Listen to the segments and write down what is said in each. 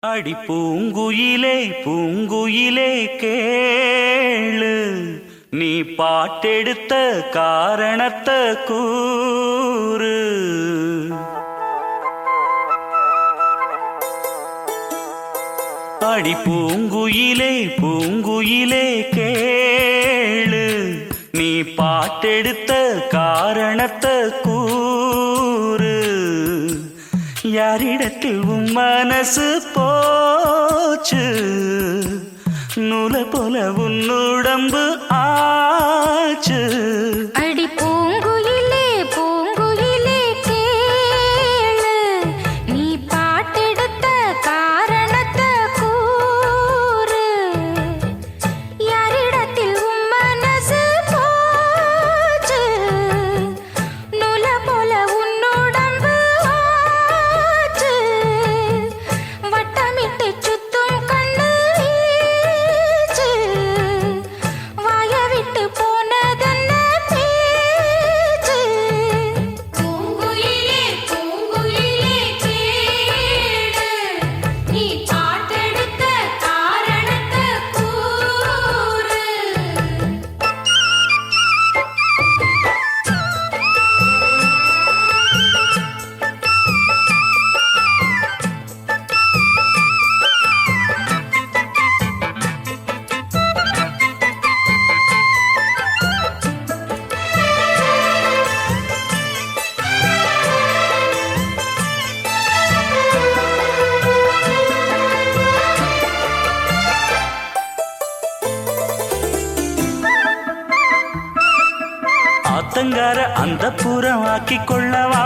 அடி பூங்குயிலே பூங்குயிலே கேளு, நீ பாட்டெடுத்த காரணத்தை கூறு. அடி பூங்குயிலே பூங்குயிலே கேளு, நீ பாட்டெடுத்த காரணத்தை கூறு. யாரிடத்தில் உன் மனசு போச்சு, நூலை போல உன் உடம்பு ஆச்சு. அடி பூங்குயிலே பூங்குயிலே கேளு, நீ பாட்டெடுத்த காரணத்தை கூறு. யாரிடத்தில் உன் மனசு போச்சு, நூலை போல உன் உடம்பு ஆச்சு. வட்டமிட்டு சுத்தும் கண்ணு வீச்சு, வாய விட்டு போனதென்ன பேச்சு. பூங்குயிலே பூங்குயிலே கேளு, நீ பாட்டெடுத்த காரணத்தை கூறு. ஆத்தங்கார அந்த புறம் ஆக்கி கொள்ளவா,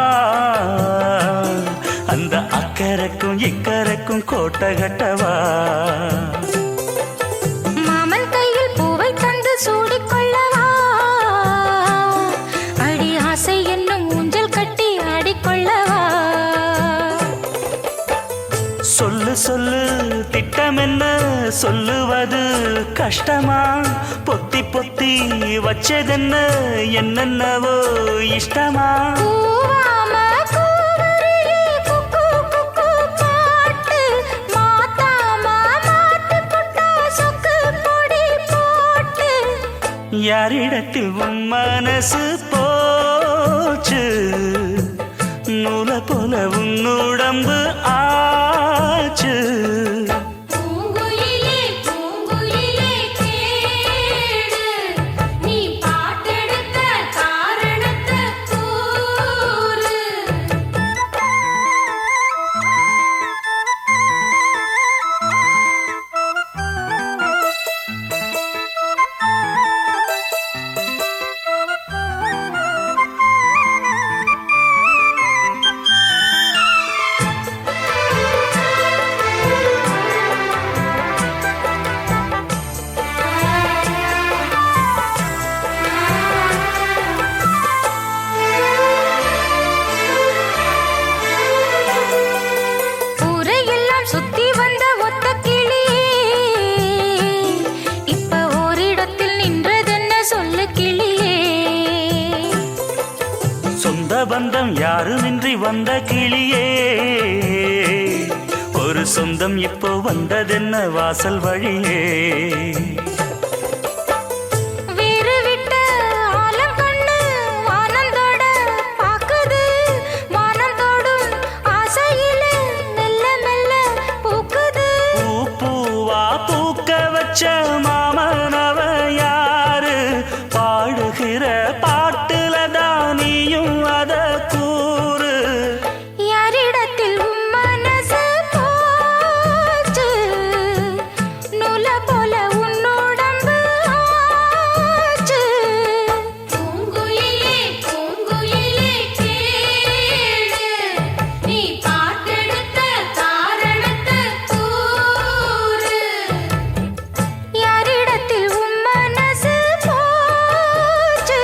அந்த அக்கறைக்கும் இக்கரைக்கும் கோட்டை கட்டவா. மாமன் கையில் பூவை தந்து சூடிக்கொள்ளவா, அடி ஆசை என்னும் ஊஞ்சல் கட்டி ஆடிக்கொள்ளவா. சொல்லு சொல்லு திட்டம் என்ன, சொல்லுவது கஷ்டமா. பொத்தி பொத்தி வச்சதென்ன, என்னென்னவோ இஷ்டமா. கூவாம கூவருவி குக்கு குக்கு பாட்டு, மாத்தாம மாட்டு புட்டா சொக்கு பொடி போட்டு. யாரிடத்தில் உன் மனசு போச்சு, நூலை போல உன் உடம்பு ஆச்சு. பூங்குயிலே பூங்குயிலே கேளு, நீ பாட்டெடுத்த காரணத்தை கூறு. ஊரையெல்லாம் சுத்தி வந்த ஒத்த கிளியே, இப்ப ஓரிடத்தில் நின்றதென்ன சொல்லு கிளியே. சொந்த பந்தம் யாருமின்றி வந்த கிளியே, ஒரு சொந்தம் இப்போ வந்ததென்ன வாசல் வழியே. வேறு விட்ட ஆலம் கண்ணு வானந்தோட பாக்குது, வானந்தோடும் ஆசையில மெல்ல மெல்ல பூக்குது. பூ பூவா பூக்க வச்ச மாமனவ யாரு, பாடுகிற பாட்டுல தானியும் அத கூறு. யாரிடத்தில் உன் மனசு போச்சு, நூலை போல உன் உடம்பு ஆச்சு. பூங்குயிலே பூங்குயிலே கேளு, நீ பாட்டெடுத்த காரணத்தை கூறு. யாரிடத்தில் உன் மனசு போச்சு,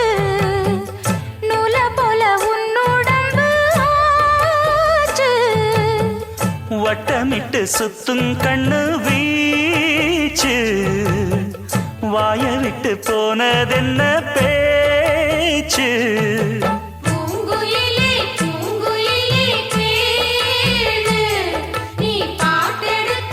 நூலை போல உன் உடம்பு ஆச்சு. வட்டமிட்டு சுத்தும் கண்ணு வீச்சு, வாய விட்டு போனதென்ன பேச்சு. பூங்குயிலே பூங்குயிலே கேளு, நீ பாட்டெடுத்த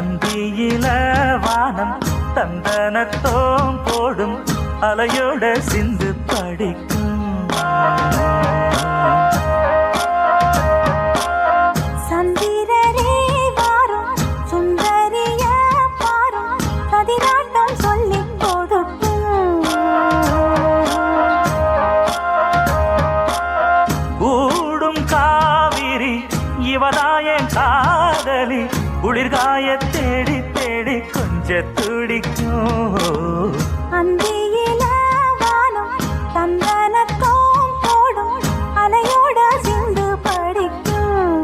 அந்தியில வானம் தந்தனத்தோம் போடும் அலையோட சிந்து படிக்கும். சந்திரரே வாரும் சுந்தரிய பாரும் கதிராட்டம் சொல்லிக் கொடுக்கும். கூடும் காவிரி இவதாயன் காதலி குளிர்காய தேடி தேடி கொஞ்ச துடிக்கும். அந்தியில வானம் தந்தனத்தோம் போடும் அலையோட சிந்து படிக்கும்.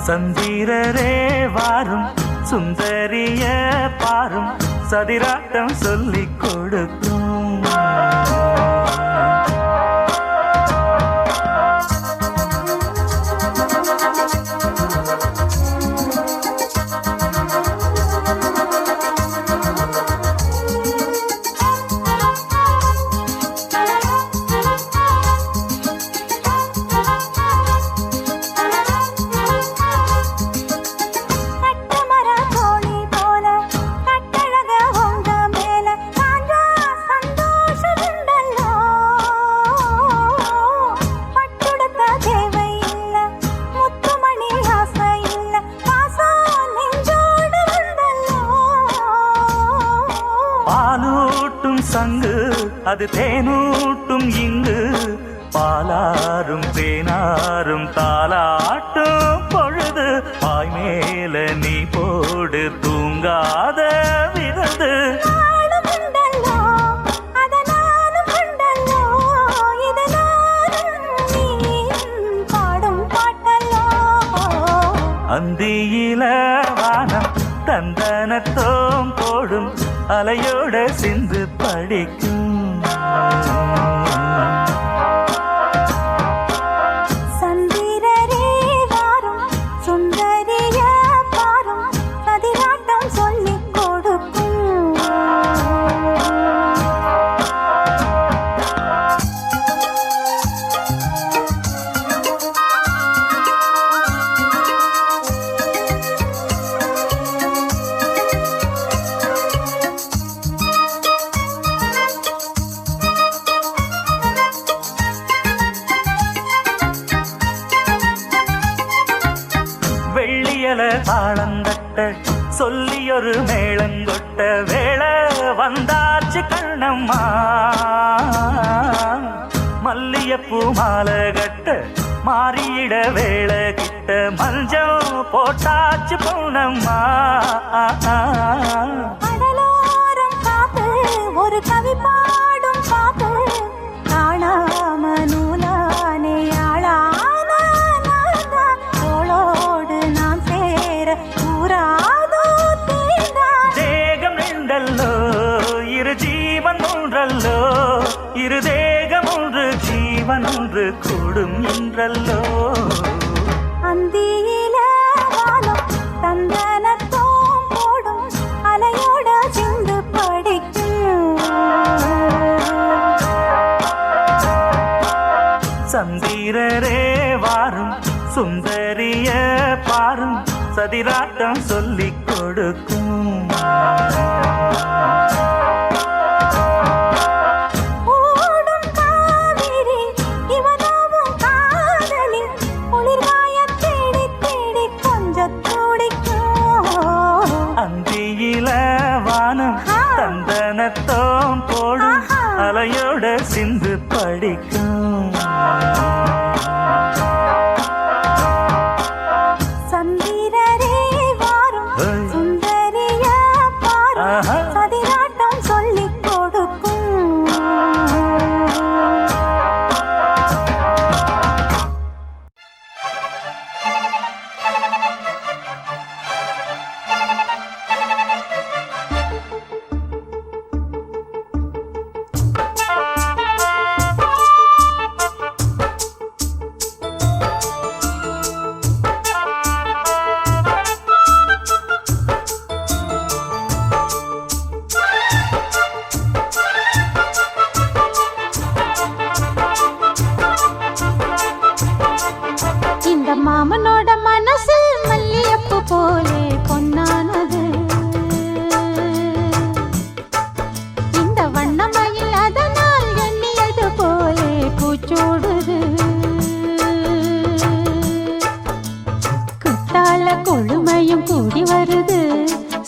சந்திரரே வாரும் சுந்தரிய பாரும் சதிராட்டம் சொல்லிக் கொடுக்கும். கட்டமர தோணி போல கட்டழக உங்க மேல காஞ்சா சந்தோஷமுண்டல்லோ. பட்டுடுத்த தேவை இல்ல முத்துமணி ஆசை இல்ல பாசம் நெஞ்சோடு வந்தல்லோ. பாலூட்டும் சங்கு அது தேனூட்டும் இங்கு பாலாரும் தேனாரும் தாலாட்டும் பொழுது பாய் மேல நீ போடு தூங்காத விருந்து. நானும் உண்டல்லோ அத நானும் உண்டல்லோ இது நானும் நீயும் பாடும் பாட்டல்லோ. அந்தியில வானம் தந்தனத்தோம் போடும் அலையோட சிந்து படிக்கும். சந்திரரே வாரும் சுந்தரிய பாரும் கதிராட்டம் சொல்லிக் கொடுக்கும். வெள்ளியல தாளந்தட்ட சொல்லியொரு மேளங்கொட்ட வேளை வந்தாச்சு கண்ணம்மா. மல்லியப்பூ மாலை கட்ட மாறியிட வேளை கிட்ட மஞ்சள் போட்டாச்சு பொன்னம்மா. கடலோரம் காத்து ஒரு கவி பாடும் பாட்டு காணாம நூலானே ஆளான தோளோடு நான் சேர கூறாதோ தேடா. தேகம் நின்றல்லோ இரு ஜீவன் ஒன்றல்லோ இரு தேகம் ஒன்று ஜீவன் ஒன்று கூடும் என்றல்லோ. அந்தியில வானம் தந்தனத்தோம் போடும் அலையோட சிந்து படிக்கும். சந்திரரே வாரும் சுந்தரிய பாரும் சதிராட்டம் சொல்லிக் கொடுக்கும். ஓடும் காவிரி இவனாவும் காதலி குளிர்காய தேடி தேடி கொஞ்ச துடிக்கும். அந்தியில வானம் தந்தனத்தோம் போடும் அலையோட சிந்து படிக்கும். சந்திரரே வாரும் ஏய். சுந்தரிய பாரும் ஆஹா. சதிராட்டம் மாமனோட மனசு மல்லியப்பு போலே பொன்னானது. இந்த வண்ணமயில் அதனால் எண்ணியது போலே பூச்சூடுது. குத்தால கொழுமையும் கூடி வருது,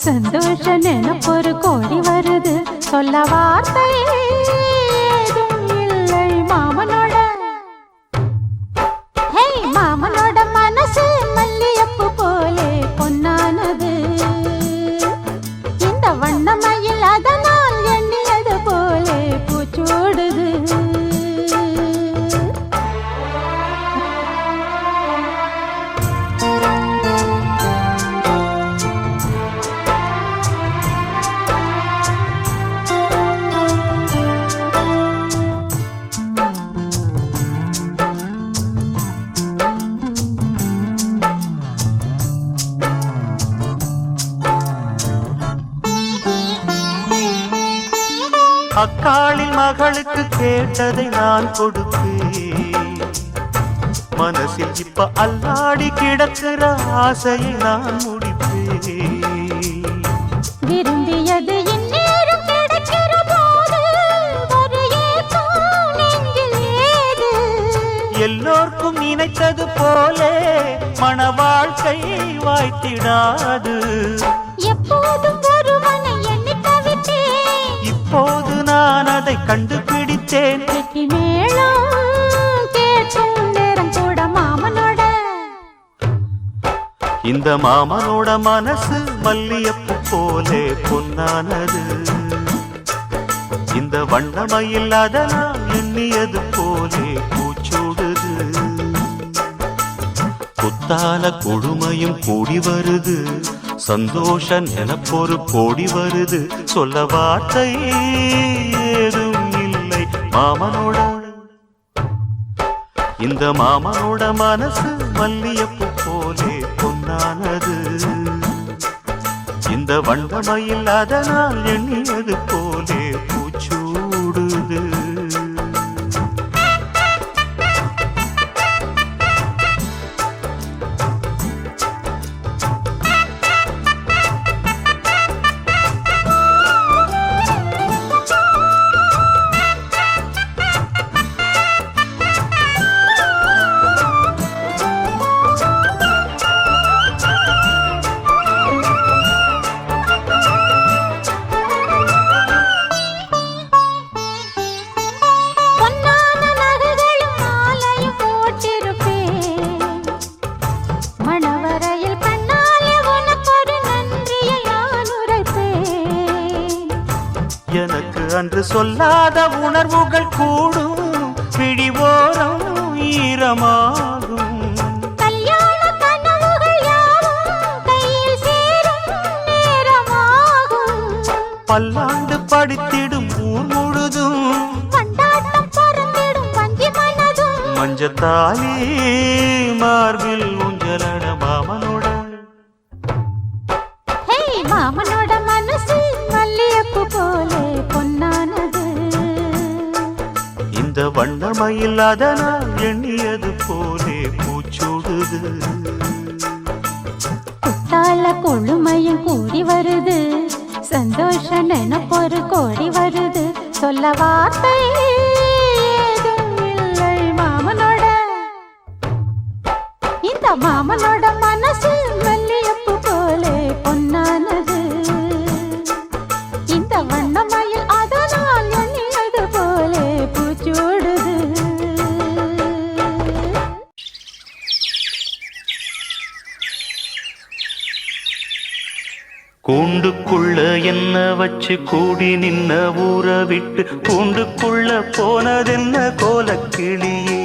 சந்தோஷ நினைப்பொரு கோடி வருது. சொல்ல வார்த்தை ஏதும் இல்லை மாமனோட. ஹே மாமனோட மனசு மல்லியப்பு போலே பொன்னானது. இந்த வண்ணமயில் அதனால் எண்ணியது போலே பூச்சூடுது. அக்காளின் மகளுக்கு கேட்டதை நான் கொடுப்பேன். மனசில் இப்ப அல்லாடி கிடக்கிற ஆசையை நான் முடிப்பேன். விரும்பியது இந்நேரம் கிடைக்கிற போது ஒரு ஏக்கம் நெஞ்சில் ஏது? எல்லோர்க்கும் நினைத்தது போலே மன வாழ்க்கை வாய்த்திடாது. எப்போதும் ஒருவனை எண்ணி தவித்தேன், இப்போது நான் அதை கண்டுபிடித்தேன். கெட்டி மேளம் கேட்கும் நேரம் கூட மாமனோட. இந்த மாமனோட மனசு மல்லியப்பு போலே பொன்னானது. இந்த வண்ணமயில் அதனால் எண்ணியது போலே பூச்சூடுது. குத்தால கொடுமையும் கூடி வருது, சந்தோஷ நினைப்பொரு கோடி வருது. சொல்ல வார்த்தை ஏதும் இல்லை மாமனோட. இந்த மாமனோட மனசு மல்லியப்பு போலே பொன்னானது. இந்த வண்ணமயில் அதனால் எண்ணியது போலே பூச்சூடுது. எனக்கு அன்று சொல்லாத உணர்வுகள் கூடும், பிடிவோரம் ஈரமாகும். கல்யாண கனவுகள் யாவும் கையில் சேரும் நேரமாகும். பல்லாண்டு படித்திடும் ஊர் முழுதும் கொண்டாட்டம் பறந்திடும் வஞ்சி மனதும். மஞ்சத்தாலி மார்பில் ஊஞ்சலட மாமனோட. ஹே மாமனோட மனசு மல்லியப்பு போலே பொன்னானது. இந்த வண்ணமயில் அதனால் எண்ணியது போலே பூச்சூடுது. குத்தால கொழுமையும் கூடி வருது, சந்தோஷ நினைப்பொரு கோடி வருது. சொல்ல வார்த்தை ஏதும் இல்லை மாமனோட. இந்த மாமனோட மனசு மல்லியப்பு போலே பொன்னானது. இந்த வண்ணமயில் அதனால் எண்ணியது போலே பூச்சூடுது. கூண்டுக்குள்ள என்ன வச்சு கூடி நின்ன ஊற விட்டு கூண்டுக்குள்ள போனதென்ன கோலக்கிளியே.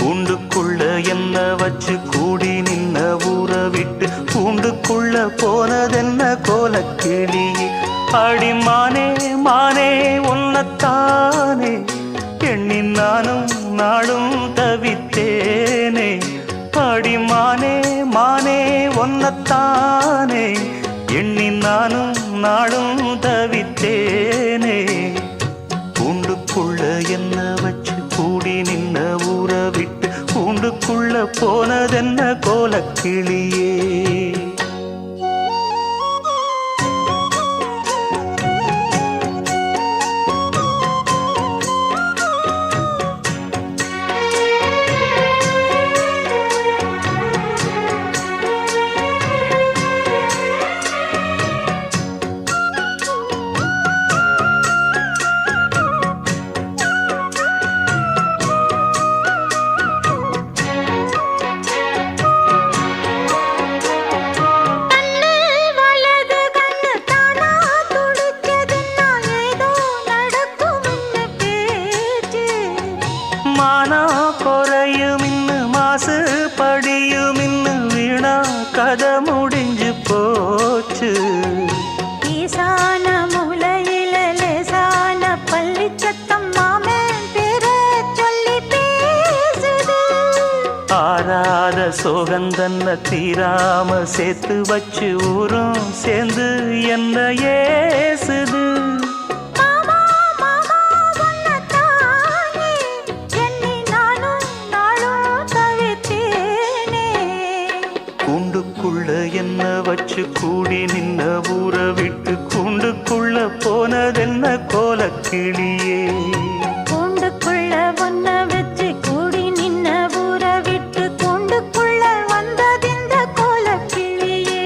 கூண்டுக்குள்ள என்ன வச்சு கூடி நின்ன ஊற விட்டு கூண்டுக்குள்ள போனதென்ன கோலக்கிளியே. அடி மானே மானே உன்னத்தானே எண்ணி நானும் நாளும் தவித்தேனே. அடி மானே மானே உன்னத்தானே எண்ணி நானும் நாளும் தவித்தேனே. கூண்டுக்குள்ள என்ன வச்சு கூடி நின்ன ஊற விட்டு கூண்டு கூண்டுக்குள்ள போனதென்ன கோலக்கிளியே. மானா குறையும் இன்னு மாசு படியும் இன்னு வீணா கதை முடிஞ்சு போச்சு. ஈசான மூலையில லேசான பள்ளி சத்தம் மாமன் பேர சொல்லி பேசுது. ஆறாத சோகந்தன்ன தீராம சேர்த்து வச்சு ஊரும் சேர்ந்து என்ன ஏசுது. கூண்டுக்குள்ள என்ன வச்சு கூடி நின்ன ஊற விட்டு கூண்டுக்குள்ள போனதென்ன கோலக்கிளியே. கூண்டுக்குள்ள ஒன்ன வச்சு கூடி நின்ன ஊற விட்டு கூண்டுக்குள்ள வந்ததிந்த கோலக்கிளியே.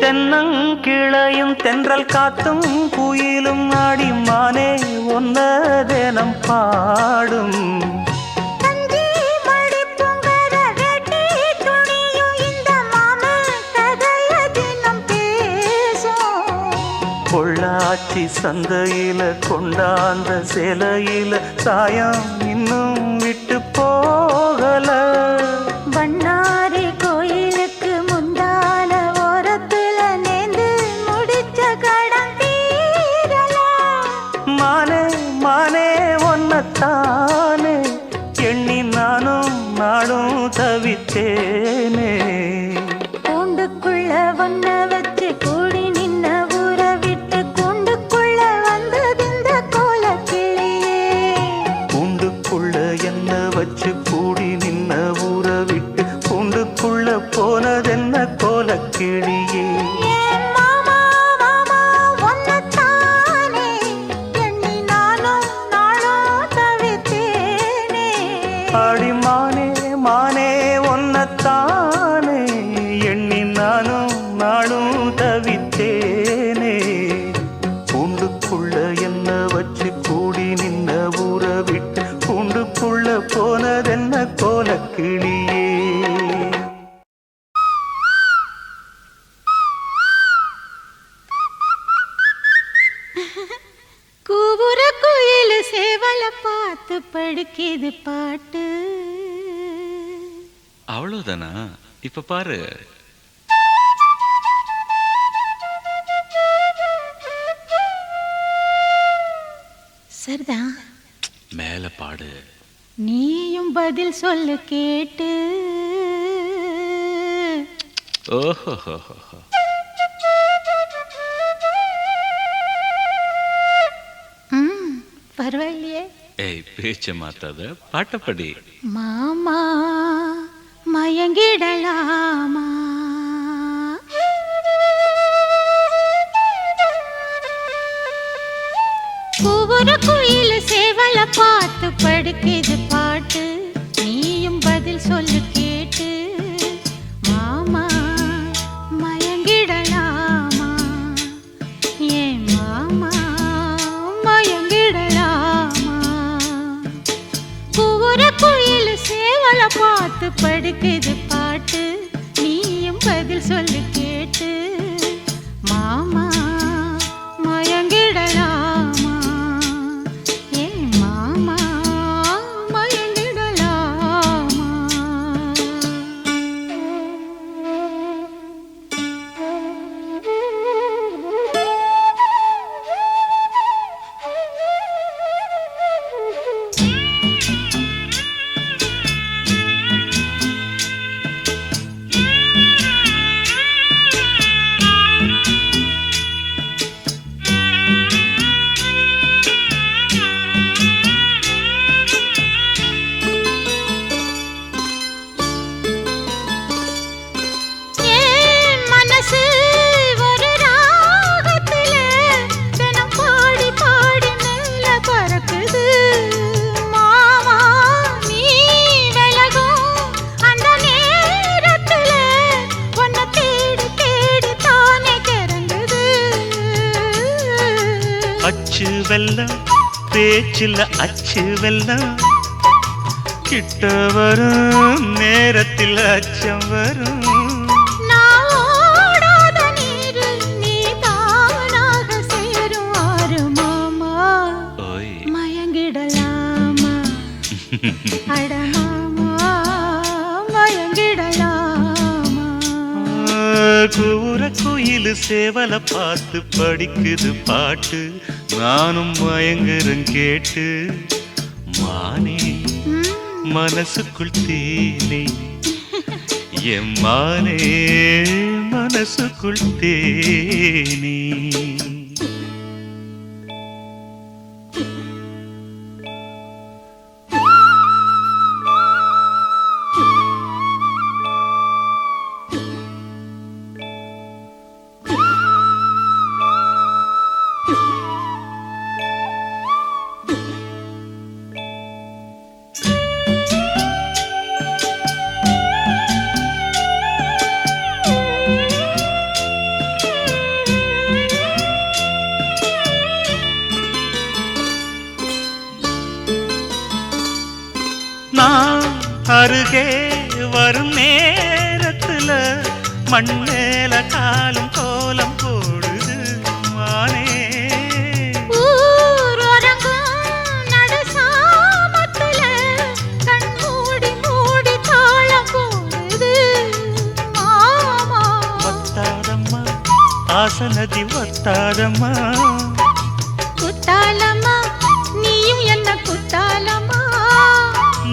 தென்னங்கிளையும் தென்றல் காத்தும் குயிலும் ஆடி மானே ஒன்ன தினம் பாடும். பொள்ளாச்சி சந்தையில கொண்டாந்த சேலையில சாயம் இன்னும் விட்டு போகல. பண்ணாரி கோயிலுக்கு முந்தான ஓரத்துல நேந்து முடிச்ச கடன் தீரல. மானே மானே ஒன்னத்தானே எண்ணி நானும் நாடும் தவித்தேனே. கூண்டுக்குள்ள ஒன்ன வச்சு கூடி நின்ன ஊற விட்டு கூண்டுக்குள்ள வந்ததிந்த கோலக்கிளியே. கூண்டுக்குள்ள என்ன வச்சு கூடி நின்ன ஊற விட்டு கூண்டுக்குள்ள போனதென்ன கோலக்கிளியே. ஆடி மானே மானே ஒன்னத்தானே எண்ணி நானும் நாளும் தவித்தேனே. கூண்டுக்குள்ள என்ன வச்சு கூடி நின்ன ஊற விட்டு கூண்டுக்குள்ள போனதென்ன கோலக்கிளியே. கூவுற குயில் சேவல பார்த்து படுக்கிது பாட்டு. அவ்வளவுதானா? இப்ப பாரு. சரிதான், மேல பாடு. நீயும் பதில் சொல்லு கேட்டு. ஓஹோ, பரவாயில்லையே. ஏய், பேச்ச மாத்தாத, பாட்டப்படி. மாமா மயங்கிடலாமா? கூவுற குயில் சேவல பார்த்து படுக்கிது பாட்டு. நீயும் பதில் சொல்லு கேட்டு. மாமா மயங்கிடலாமா? ஏன் மாமா மயங்கிடலாமா? கூவுற குயில் சேவல பார்த்து படுக்கிது பாட்டு. நீயும் பதில் சொல்லு கேட்டு. மாமா மயங்கிடலாமா? ஏன் மாமா மயங்கிடலாமா? வெல்லம் பேச்சில் அச்சு வெல்லம் கிட்ட வரும் நேரத்தில் அச்சம் வரும் நான் ஓடாத நீரு நீ தானாக சேரும் ஆறு மாமா ஓய் மயங்கிடலாமா அட மாமா மயங்கிடலாமா கூற குயில் சேவல பார்த்து படிக்குது பாட்டு நானும் மயங்குறேன் கேட்டு மானே மனசுக்குள் தேனே என் மானே மனசுக்குள் தேனே நான் அருகே வரும் நேரத்துல மண்ணேல காலும் கோலம் போடுது மானே ஊரடங்கும் நடுசாமத்துல கண் மூடி மூடி தாளம் போடுது மாமா வத்தாதம்மா ஆசனதி வத்தாதம்மா குத்தாலம்மா நீயும் என்ன குத்தாலம்மா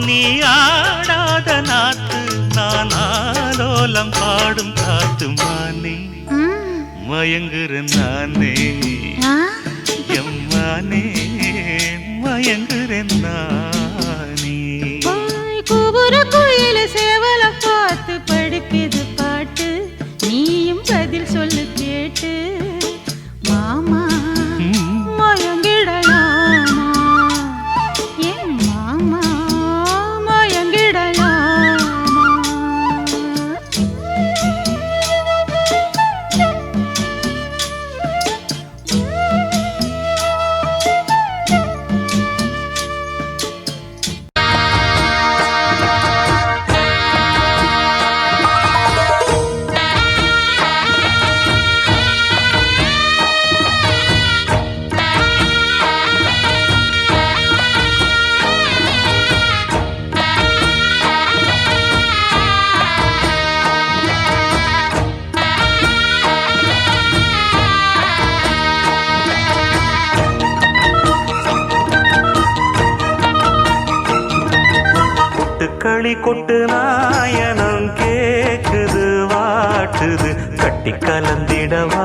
நீ ஆடாத நாத்து நான் ஆலோலம் பாடும் காத்து மானே மயங்குறேன் நானே எம்மானே மயங்குறேன் நானே கூபுர கோயில சேவல பார்த்து படிக்குது பாட்டு நீயும் பதில் சொல்லு கேட்டு மாமா மயங்கிடலாமா ஏன் மாமா மயங்கிடலாமா களி கொட்டு நாயனம் கேக்குது வாட்டுது கட்டி கலந்திடவா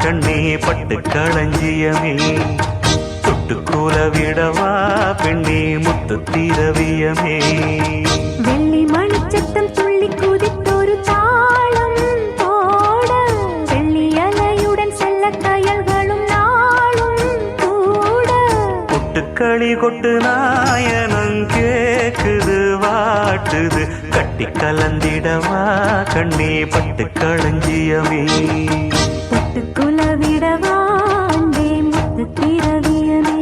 கண்ணே பட்டு களஞ்சியமே தொட்டு கூல விடவா பெண்ணே முத்து திரவியமே வெள்ளி மணிச்சத்தம் துள்ளி குதித்தொரு தாளம் போட வெள்ளி அலையுடன் செல்ல கயல்களும் நாளும் கூட கொட்டுக்களி கொட்டு நாயனம் கேக்குது வாட்டுது கட்டி கலந்திடவா கண்ணே பட்டு களஞ்சியமே தொட்டு குலவிடவா அன்பே முத்து திரவியமே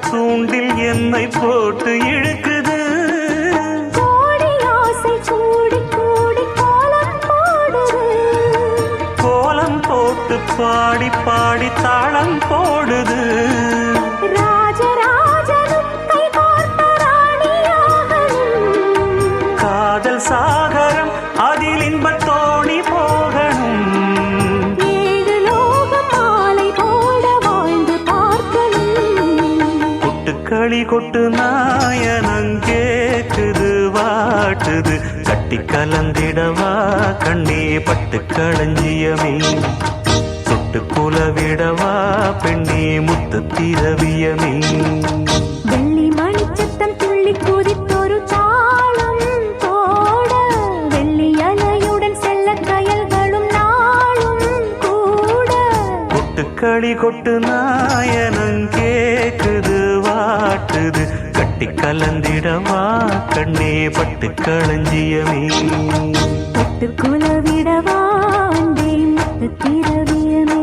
தூண்டில் என்னை போட்டு இழுக்குது கோடி ஆசை கூடி கூடி கோலம் போடுது கோலம் போட்டு பாடி பாடி தாளம் போடுது ராஜராஜனும் கை கோர்த்த ராணியாகணும் காதல் சாகரம் அதில் இன்பத் தோணி போகணும் ஏழு லோகம் மாலை போட வாழ்ந்து பார்க்கணும் களி களி கொட்டு நாயனம் கேக்குது வாட்டுது கட்டி கலந்திடவா கண்ணே பட்டு களஞ்சியமே தொட்டு குலவிடவா பெண்ணே முத்து திரவியமே வெள்ளி மணிச்சத்தம் துள்ளி குதித்தொரு தாளம் போட வெள்ளி அலையுடன் செல்ல கயல்களும் நாளும் கூட கொட்டுக்களி கொட்டு நாயனம் கேக்குது வாட்டுது கட்டி கலந்திடவா கண்ணே பட்டு களஞ்சியமே தொட்டு குலவிடவா அன்பே முத்து திரவியமே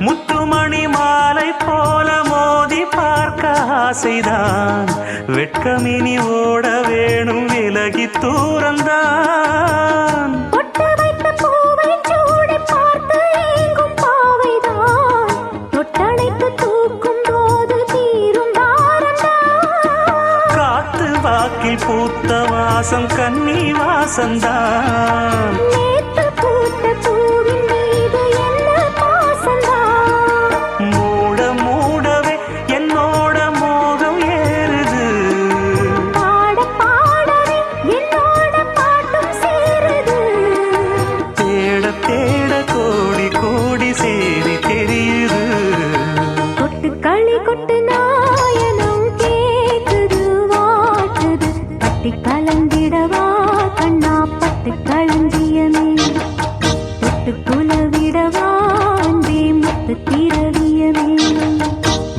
முத்துமணி மாலை போல மோதி பார்க்க ஆசைதான் வெட்கமினி ஓட வேணும் விலகி தூரந்தான் பொட்டு வைத்த பூவை சூடி பார்த்து ஏங்கும் பாவைதான் தொட்டணைத்து தூக்கும் போது தீரும் தாரந்தான் காத்து வாக்கில் பூத்த வாசம் கன்னி வாசந்தான் நேத்து பூத்த பூவின் மீது என்ன பாசந்தான் மூட மூடவே என்னோட மோகம் ஏறுது பாட பாடவே என்னோட பாட்டும் சேருது தேட தேட கோடி கோடி சேரி தெரியுது கொட்டு களி கொட்டு நாயனம் கேக்குது வாட்டுது பட்டி கலந்திடவா கண்ணா பட்டு களஞ்சியமே தொட்டு குலவிடவா அன்பே முத்து திரவியமே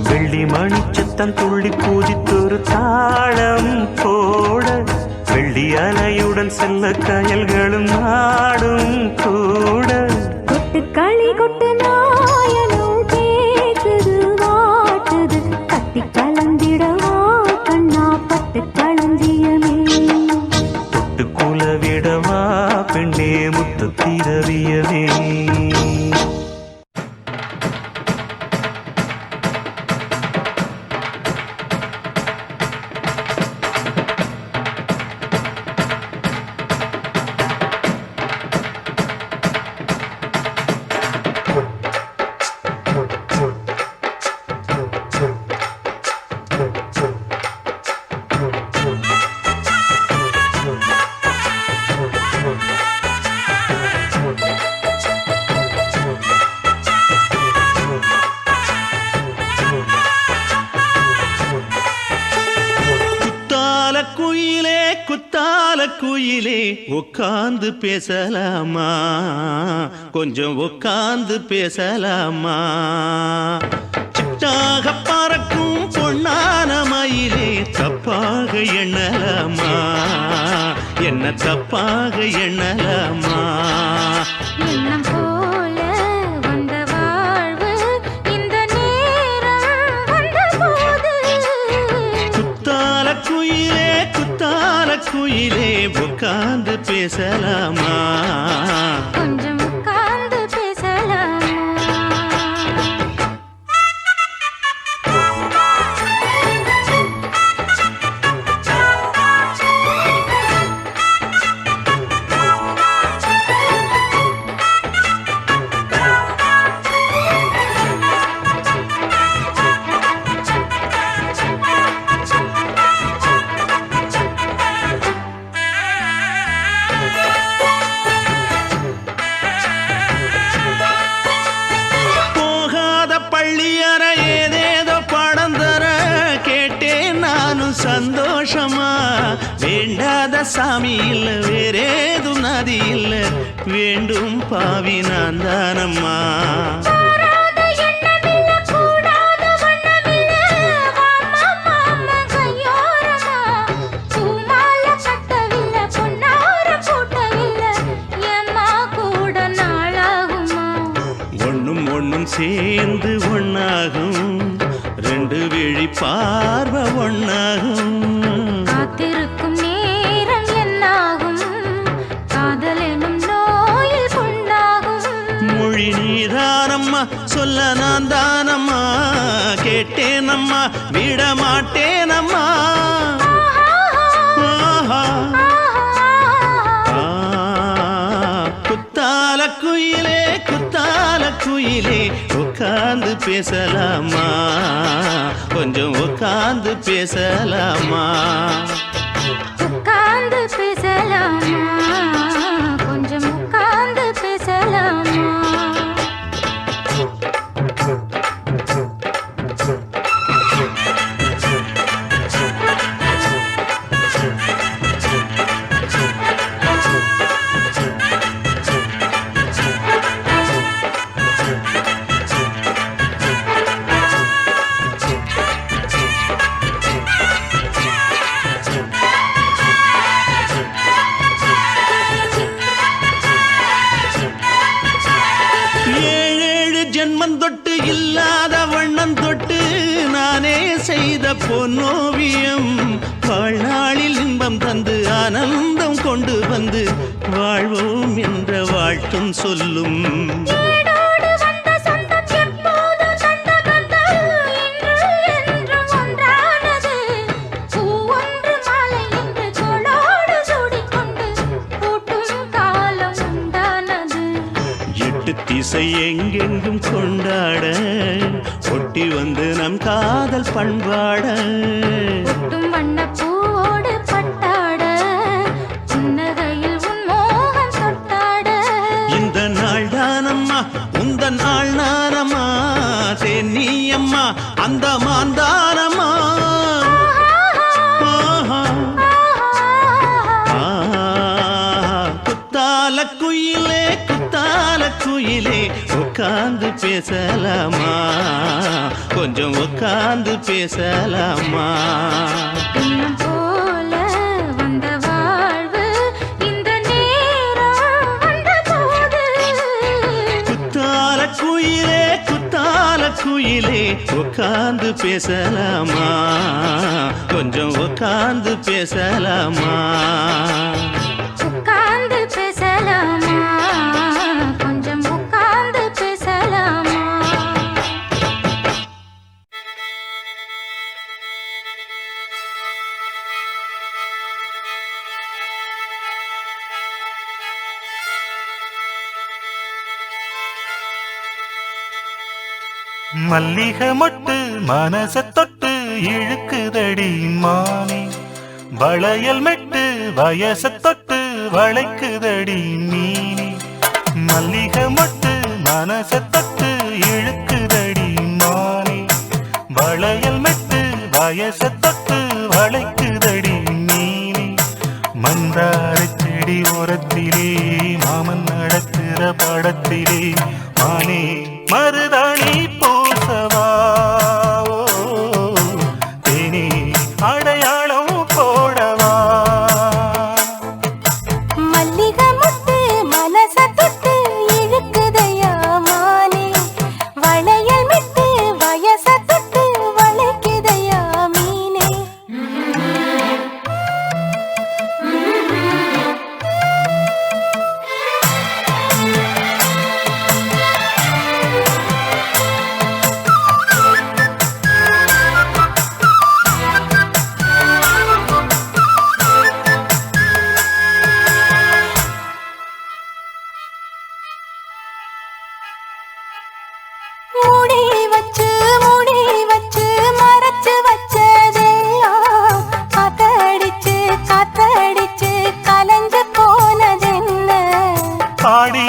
வெள்ளி மணிச்சத்தம் துள்ளி பூஜித்தொரு தாளம் போட வெள்ளி அலையுடன் செல்ல கயல்களும் நாடும் கூட கொட்டு களி கொட்டு நாயனம் கேக்குது வாட்டுது கட்டி கலந்திடவா கண்ணா பட்டு களஞ்சியமே தொட்டு குலவிடவா பெண்ணே முத்து திரவியவே குத்தால குயிலே உட்காந்து பேசலாமா கொஞ்சம் உட்காந்து பேசலாமா சிட்டாக பறக்கும் பொன்னான மயிலே தப்பாக எண்ணலாமா என்ன தப்பாக எண்ணலாமா எண்ணம் போல வந்த வாழ்வு இந்த நேரம் வந்தபோது குத்தால குயிலே உட்காந்து பேசலாமா கொஞ்சம் உட்கார்ந்து பேசலாமா சந்தோஷமா வேண்டாத சாமி இல்ல வேறேதும் நதி இல்ல வேண்டும் பாவி நான் தானம்மா ஒண்ணும் சேர்ந்து ஒன்னாகும் ரெண்டு விழி பார்வை ஒன்னாகும் காத்திருக்கும் நேரம் சொல்ல நான் தானம்மா கேட்டேனம்மா விட மாட்டேனம்மா குத்தால குயிலே குத்தால குயிலே உட்கார்ந்து பேசலாமா கொஞ்சம் உட்கார்ந்து பேசலாமா உட்கார்ந்து பேசலாமா கொஞ்சம் உட்கார்ந்து பேசலாமா ஜென்மம் தொட்டு இல்லாத வண்ணம் தொட்டு நானே செய்த பொன்னோவியம் வாழ்நாளில் இன்பம் தந்து ஆனந்தம் கொண்டு வந்து வாழ்வோம் என்ற வாழ்த்தும் சொல்லும் திசை எங்கெங்கும் கொண்டாட ஒட்டி வந்து நம் காதல் பண்பாட வண்ணப்பூவோடு பட்டாட புன்னகையில் உன் மோகம் தொட்டாட இந்த நாள் தானம்மா உந்த நாள் நானம்மா தேனி அம்மா அந்த மாந்தானம்மா குத்தால குயிலே குத்தால குயிலே உட்கார்ந்து பேசலாமா கொஞ்சம் உட்கார்ந்து பேசலாமா இன்னும் போல வந்த வாழ்வு இந்த நேரம் வந்தபோது குத்தால குயிலே குத்தால குயிலே உட்கார்ந்து பேசலாமா கொஞ்சம் உட்கார்ந்து பேசலாமா உட்கார்ந்து பேசலாமா கொஞ்சம் உட்கார்ந்து பேசலாமா மல்லிகை மொட்டு மனச தொட்டு இழுக்குதடி மானே வளையல் மெட்டு வயச தொட்டு வளைக்குதடி மீனே மல்லிகை மொட்டு மனச தொட்டு இழுக்குதடி மானே வளையல் மெட்டு வயச தொட்டு வளைக்குதடி மீனே மந்தார செடி ஓரத்திலே மாமன் நடக்கிற படத்திலே மானே மருதாணி பூசவா தேனி அடையாளம் போடவா மல்லிகை முட்டு மனச தொட்டு இழுக்குதையா மானே வளையல் மெட்டு வயச தொட்டு வளைக்குதையா மீனே மூடி வச்சு மறைச்சு வச்சதெல்லாம் காத்தடிச்சு காத்தடிச்சு கலந்து போனதென்ன பாடி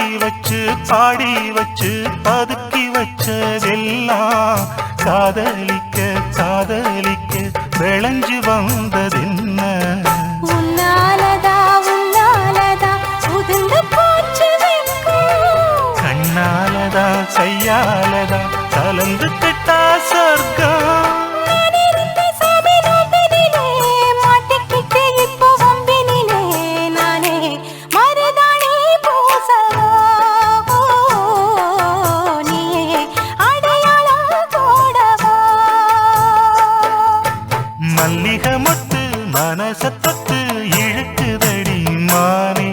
வச்சு பதுக்கி வச்சதெல்லாம் காதலிக்க காதலிக்க விளைஞ்சு வந்ததென்ன உன்னாலதா உதிர்ந்து போச்சு வெட்கம் கண்ணாலதா கையாலதா கலந்து கிட்டா சொர்க்கம் மல்லிகை மொட்டு மனச தொட்டு இழுக்குதடி மானே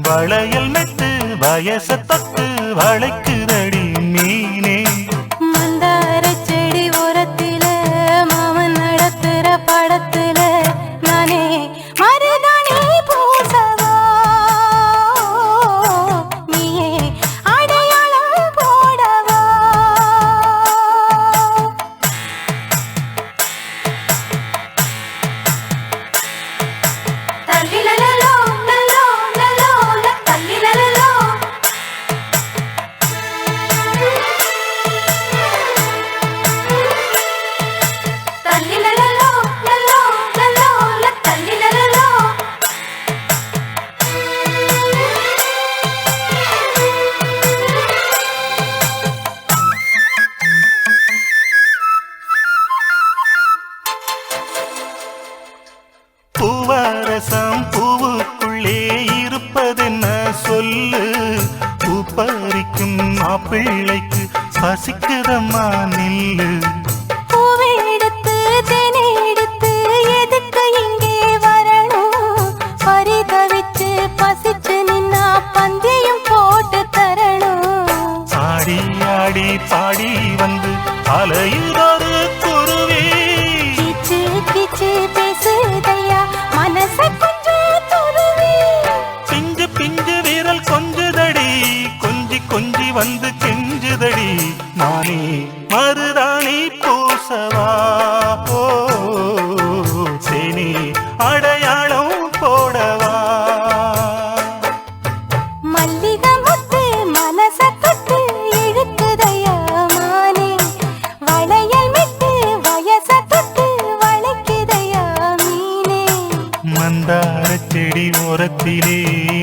வளையல் மெட்டு வயச தொட்டு வளைக்குதடி மீனே வந்ததென்ன சொல்லு பூப்பறிக்கும் மாப்பிள்ளைக்கு பசிக்குதம்மா நில்லு பூவை எடுத்து தேனை எடுத்து எதுக்கு இங்கே வரணும் பரிதவிச்சு பசிச்சு நின்னா பந்தியும் போட்டு தரணும் ஆடி ஆடி பாடி வந்து அலையுதொரு குருவி கீச்சு கீச்சு பேசுதையா மனச கொஞ்சம் துருவி பிஞ்சு பிஞ்சு வீரல் கொஞ்சுதடி கொஞ்சி கொஞ்சி வந்து கெஞ்சுதடி நானே மருதாணி பூசவா ஓ சேனி அடையாளம் போடவா மல்லிகை முத்து மனச தொட்டு இழுக்குதையா மானே வளையல் விட்டு வயச தொட்டு வளைக்குதையா மீனே மந்தார செடி ஓரத்திலே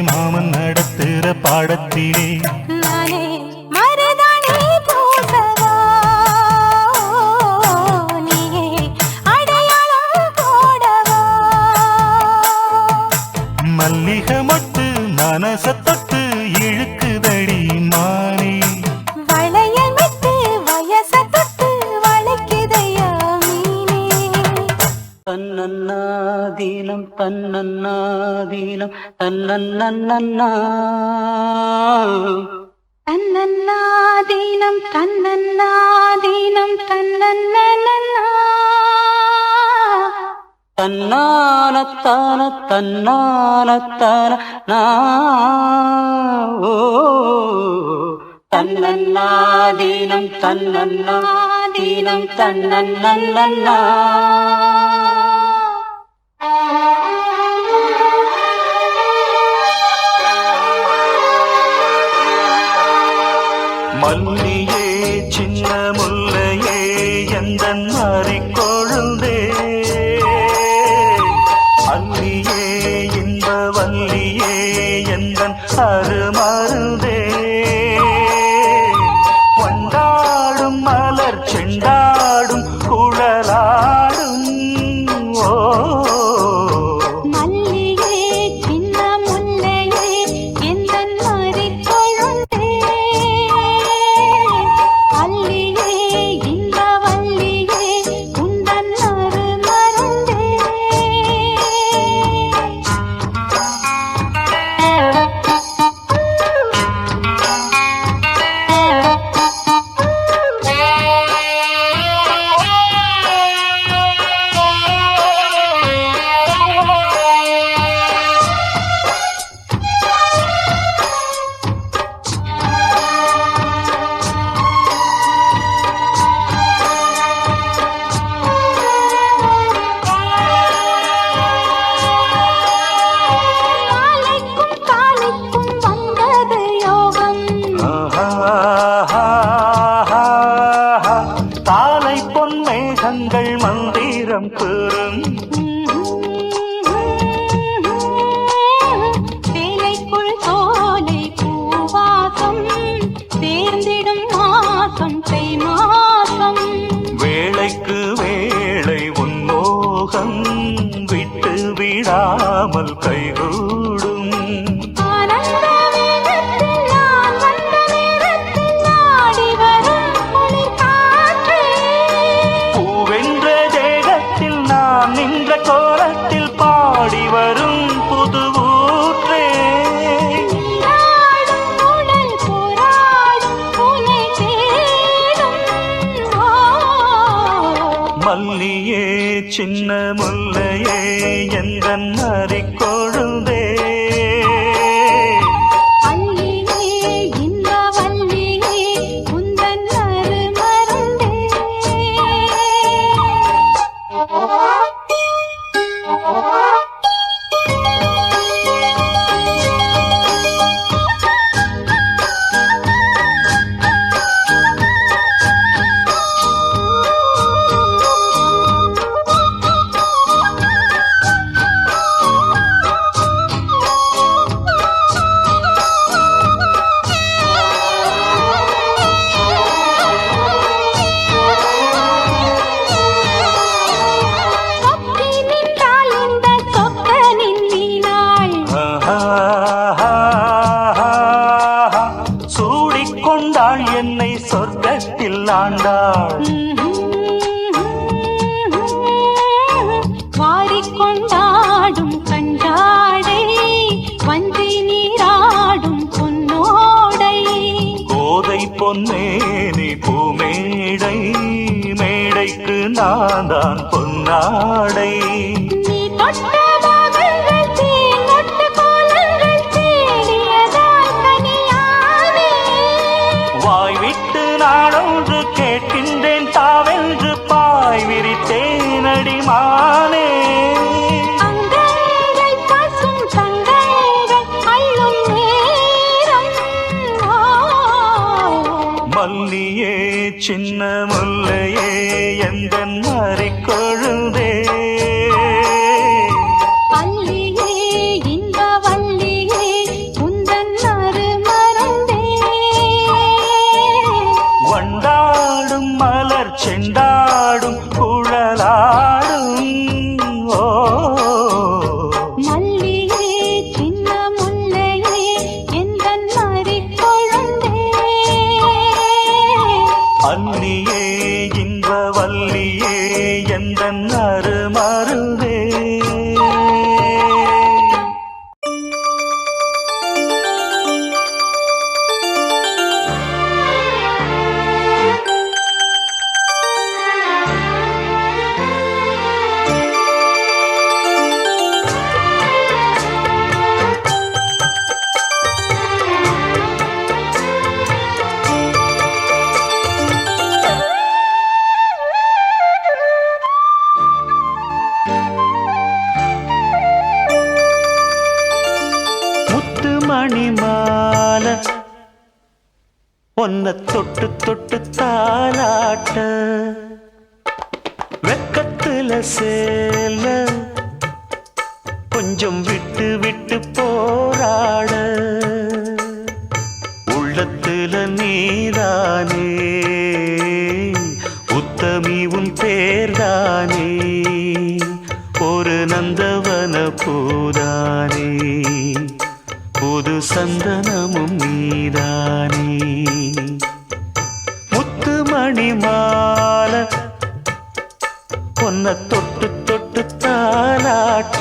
மாமன் நடத்துற பாடத்திலே நானே மருதாணி பூசவா நீயே அடையாளம் போடவா மல்லிகை மொட்டு மனச தொட்டு இழுக்குதடி மானே வளையல் விட்டு வயச தொட்டு வளைக்குதையா மீனே தன்னன்னாதீனம் தன்னன்னாதீனம் தன்னன்னா தன்னன்னாதீனம் தன்னன்னாதீனம் தன்னன்னா தன்னானத்தான தன்னானத்தான ஓ தன்னன்னாதீனம் தன்னன்னாதீனம் தன்னன்னா மல்லியே சின்ன முல்லையே எந்தன் மாறிக்கொழுந்தே அல்லியே இன்ப வல்லியே எந்தன் அருமருந்தே கொண்டாடும் மலர் செண்டாடும் குழலாடும் ஓ மல்லிகை சின்ன முல்லையே எந்தன் மாறிக்கொழுந்தே அல்லியே இன்ப வல்லியே உந்தன் அருமருந்தே காலைக்கும் காலைக்கும் வந்தது யோகம் காலை பொன் மேகங்கள் மந்திரம் பெறும் வேலைக்குள் சோலை பூவாசம் சேர்ந்திடும் மாசம் தை மாசம் வேளைக்கு வேளை உன்மோகம் விட்டு விடாமல் கைகூடும் ஆனந்த வேகத்தில் நான் வந்த நேரத்தில் ஆடி வரும் குளிர் காற்றே பூவென்ற தேகத்தில் நான் நின்ற கோலத்தில் பாடி வரும் புது ஊற்றே நாடும் உடல் போராடும் உனை தேடும் மல்லியே சின்ன முல்லையே எந்தன் மாறிக்கொழுந்தே அல்லியே இன்ப வல்லியே உந்தன் அருமருந்தே சூடிக்கொண்டாள் என்னை சொர்க்கத்தில் ஆண்டாள். வாரிக்கொண்டாடும் கண்டாடை வஞ்சி நீராடும் பொன்னோடை. கோதை பொன்னேனி பூமேடை, மேடைக்கு நான் தான் பொன்னாடை. நீ தொட்ட பாகங்கள் தேனொட்டு கோலங்கள் தேடியதால் கனியானே. வாய் விட்டு நாடொன்று கேட்கின்றேன் தாவென்று பாய் விரித்தேனடி மானே. அங்கங்கள் பசும் தங்கங்கள் அள்ளும் நேரம். மல்லியே சின்ன முல்லையே எந்தன் மாறிக்கொழுதே. அல்லியே இன்ப வல்லியே உந்தன் அருமருந்தே. வண்டாடும் மலர் செண்டாடும் குழலாடும். ஓ மல்லியே சின்ன முல்லையே எந்தன் மறிக்கொழுந்தே. அல்லியே இன்ப வல்லியே எந்தன் அருமருதே. முத்து மணி மாலை ஒன்ன தொட்டு தொட்டு தாலாட்ட, வெக்கத்துல சேல கொஞ்சம் விட்டு விட்டு போராட. உள்ளத்துல நீதானே உத்தமி உன் பேர்தானே, ஒரு நந்தவன பூதானே புது சந்தனமும் நீதானே. முத்து மணி மாலை பொன்ன தொட்டு தொட்டு தாலாட்ட.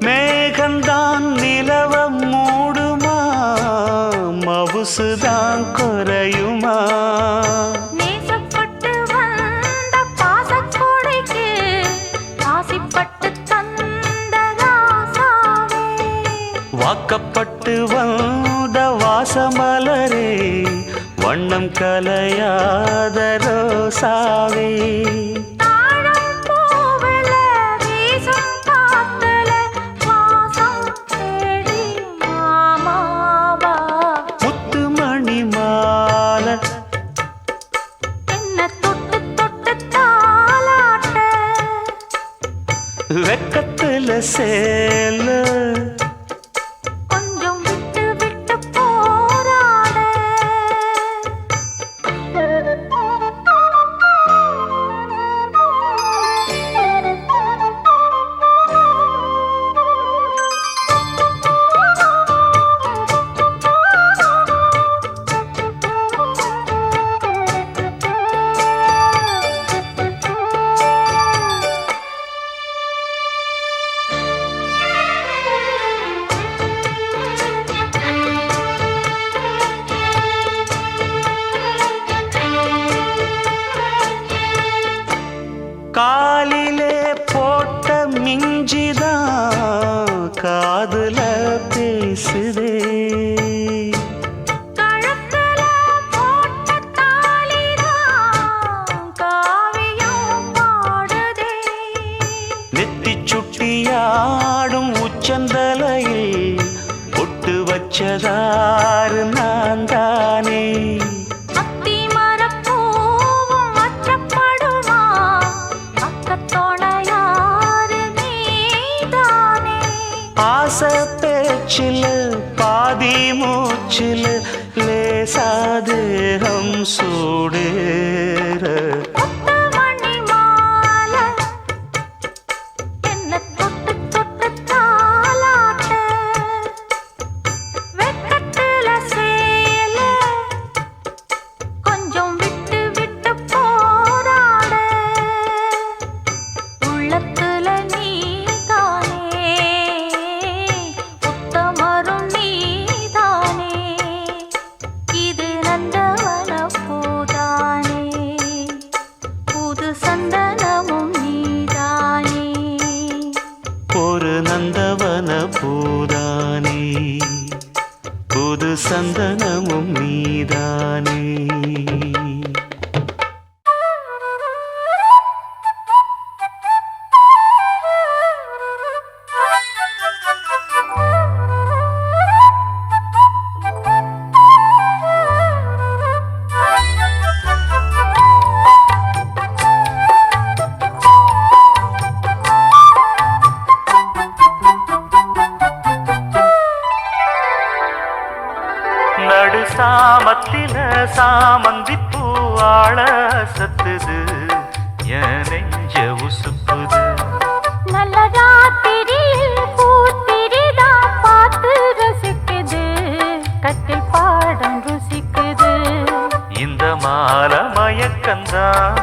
மேகந்தான் நிலவ மூடுமா, மவுசுதான் குறையுமா. நேசப்பட்டு வந்த பாசக்கோடைக்கு ஆசைப்பட்டு தந்த ராசாவே. வாக்கப்பட்டு வந்த வாசமலரே வண்ணம் கலையாத ரோசாவே. தாழம் பூவுல வீசும் காத்துல வாசம் தேடி மாமாவா. முத்து மணி மாலை என்ன தொட்டு தொட்டு தாலாட்ட, வெக்கத்துல சேல கொஞ்சம் விட்டு விட்டு போராட. காதுல பேசுதே. கழுத்துல போட்ட தாலிதான் காவியம் பாடுதே. நெத்தி சுட்டியாடும் உச்சந்தலையில் பொட்டு வச்சதாறு நான் தானே. அத்தி மரப்பூவும் அச்சப்படுமா பக்கத்தோணையாரு நீதானே. ஆசை பேச்சில் பாதி மூச்சில் லேசாதேகம் சூடேற. முத்துமணி மாலை என்ன தொட்டு தொட்டு தாலாட்ட. வெக்கத்துல சேல கொஞ்சம் விட்டு விட்டு போராட. உள்ளத்துல நீதானே உத்தமரும் நீதானே. இது நந்தவன பூதானே புது சந்தனமும் நீதானே. ஒரு நந்தவன பூதானே புது சந்தனமும் நீதானே. நடு சாமத்தில சாமந்தி பூவாழ சத்துது என் நெஞ்ச உசுப்புது. நல்ல ராத்திரியில் பூத்திரிதான் பார்த்து ரசிக்குது. கட்டில் பாடம் ருசிக்குது. இந்த மால மயக்கந்தான்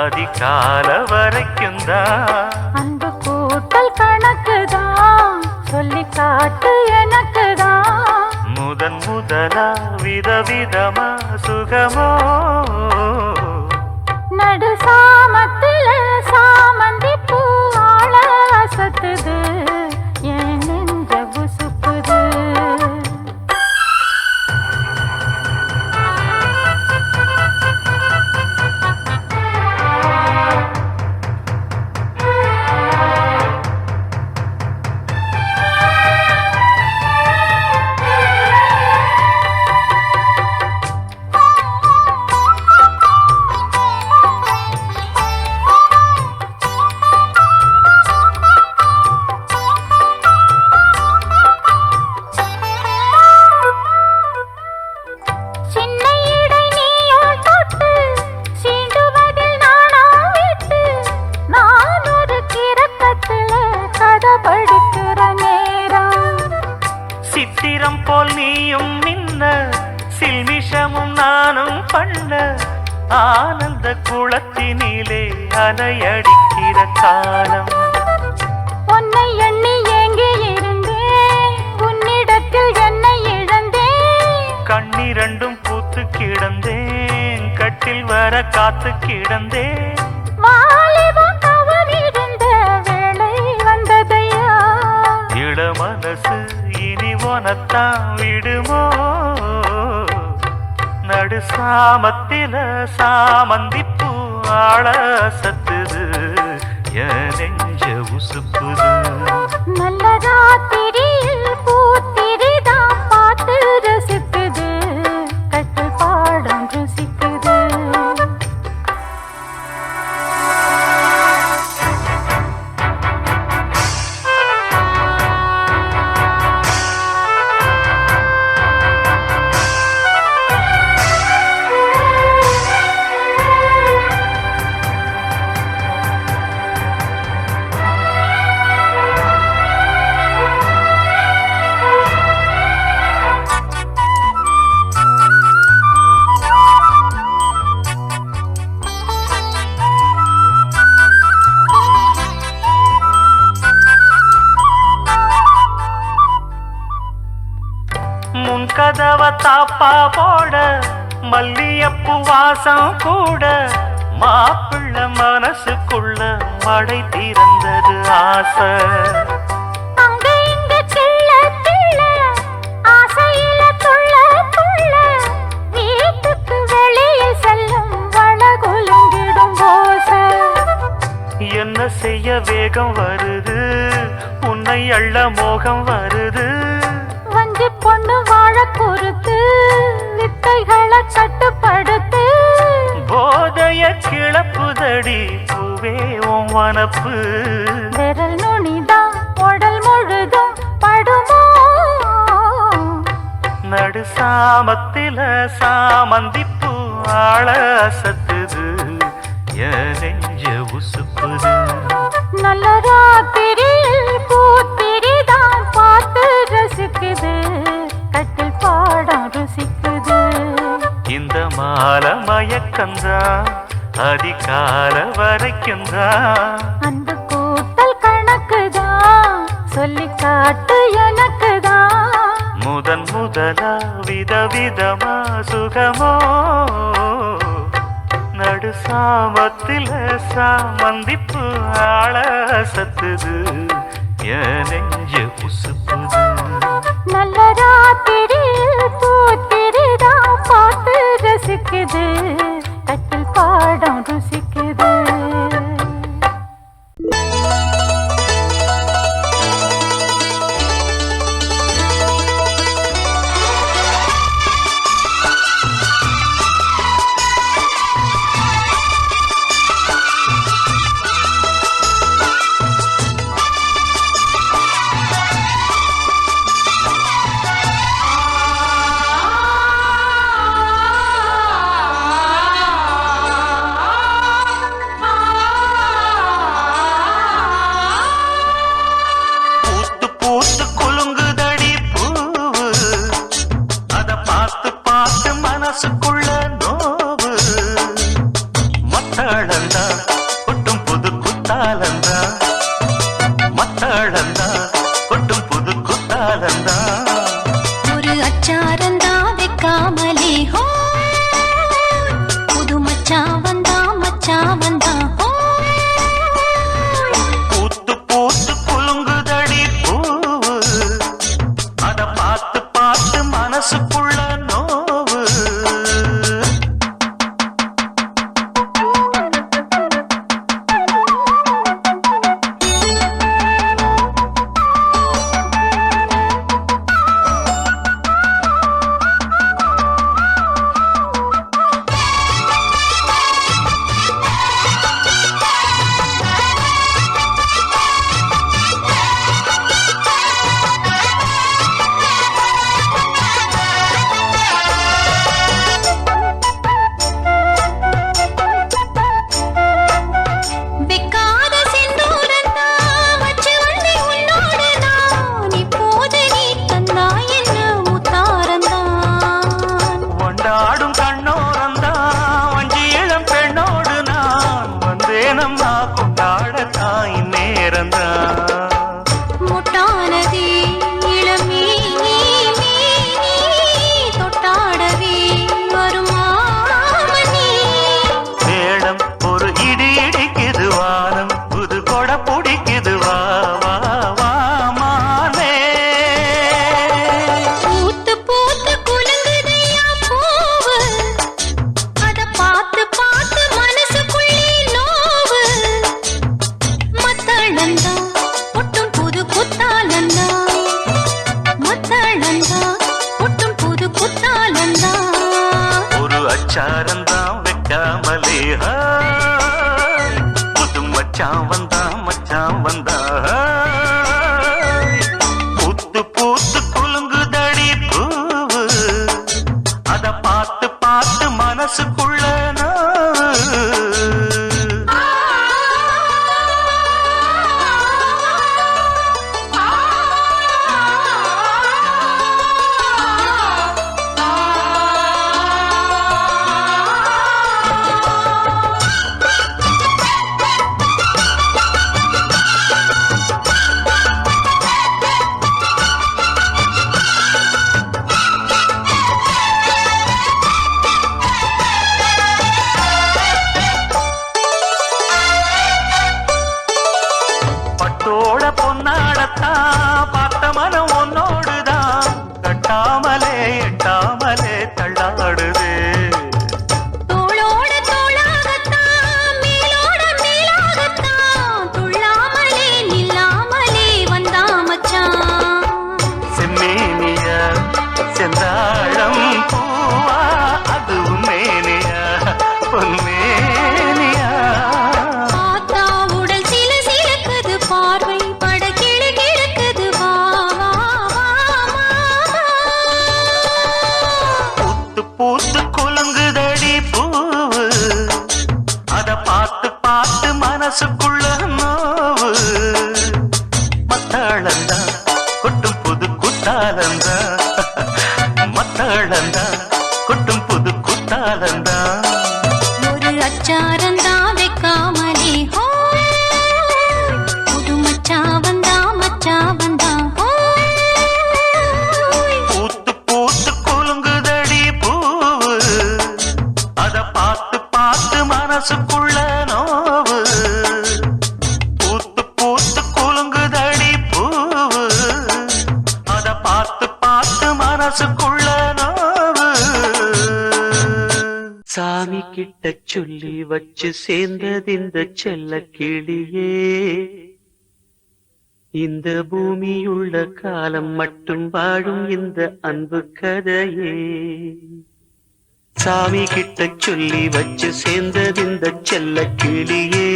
அதிகால வரைக்கும் தான். அன்பு கூட்டல் கணக்குதான் சொல்லி காட்டு எனக்குதான். முதன் முதலா விதவிதமா சுகமோ. நடு சாமத்துல சாமந்தி பூ ஆள அசத்துது என் நெஞ்ச உசுப்புது. சின்ன இடை நீயோள் தொட்டு சீண்டுவதில் நானா விட்டு. நான் ஒரு கிறக்கத்துல கதை படிக்கிற நேரம். சித்திரம் போல் நீயும் மின்ன சில்மிஷமும் நானும் பண்ண. ஆனந்த குளத்தினிலே அலையடிக்கிற காலம். உன்னை எண்ணி ஏங்கி இருந்தேன் உன்னிடத்தில் என்னை இழந்தேன். கண்ணிரண்டும் பூத்து கிடந்தேன் கட்டில் வர காத்து கிடந்தேன். வாலிபம் தவம் இருந்த வேளை வந்ததையா. இள மனசு இனி உனத்தான் விடுமோ. நடு சாமத்தில சாமந்தி பூ ஆள சத்துது என் நெஞ்ச உசுப்புது. நல்ல ராத்திரியில் பூத்திரிதான் பார்த்து ரசிக்குது. கட்டில் பாடம் ருசிக்குது. கதவ தாப்பா போட மல்லியப்பூ வாசம் கூட மாப்பிள்ள மனசுக்குள்ள மடை திறந்தது ஆசை. அங்க இங்க கிள்ள கள்ள மோகம் வருது வஞ்சி பொண்ணு வாழ பொறுத்து வித்தைகளை கட்டுப்படுத்து போதைய கிளப்புதடி பூவே உன் வனப்பு விரல் நுனிதான் உடல் முழுதும் படுமோ நடு சாமத்தில சாமந்திப்பூ ஆள அசத்துது என் நெஞ்ச உசுப்புது நல்ல ராத்திரியில் பூத்திரிதான் பார்த்து ரசிக்குது கட்டில் பாடம் ருசிக்குது இந்த மால மயக்கந்தான் அதிகால வரைக்கும்தான் அந்த கூட்டல் கணக்குதான் சொல்லி காட்டு எனக்குதான் முதன் முதலா விதவிதமா சுகமோ நடு சாமத்தில சாமந்திப்பு ஆள சத்துது என் நெஞ்ச உசுப்புது நல்ல ராத்திரியில் பூத்திரிதான் பார்த்து ரசிக்குது கட்டில் பாடம் ருசிக்குது ஒரு அச்சாரந்தா வைக்காமலே ஹோ புது மச்சா வந்தா ஹோ பூத்து பூத்து குலுங்குதடி பூவு அத பார்த்து பார்த்து மனசுக்குள்ள நோவு அச்சாரந்தான் வைக்காமலே புது மச்சான் வந்தா பூத்து பூத்து குலுங்குதடி பூவு அத பார்த்து பார்த்து மனசுக்குள்ள பார்த்த மனம் உன்னோடுதான் கட்டாமலே எட்டாமலே தள்ளாடுது தோளோட தோளாகத்தான் மேலோட மேலாகத்தான் துள்ளாமலே நில்லாமலே வந்தா மச்சான் குத்தாலந்தா மத்தாளந்தா கொட்டும் புது குத்தாலந்தா ஒரு அச்சாரந்தா வைக்காமலே ஹோ புது மச்சாவந்தா மச்சாவந்தா ஹோ பூத்து பூத்து குலுங்குதடி பூவு அத பார்த்து பார்த்து மனசுக்குள்ள நோவு பூத்து பூத்து குலுங்குதடி பூவு அத பார்த்து பார்த்து மனசுக்குள்ள நோவு சாமி கிட்ட சொல்லி வச்சு சேர்ந்தது இந்த செல்ல கிளியே இந்த பூமியுள்ள காலம் மட்டும் வாழும் இந்த அன்பு கதையே சாமி கிட்ட சொல்லி வச்சு சேர்ந்தது இந்த செல்ல கிளியே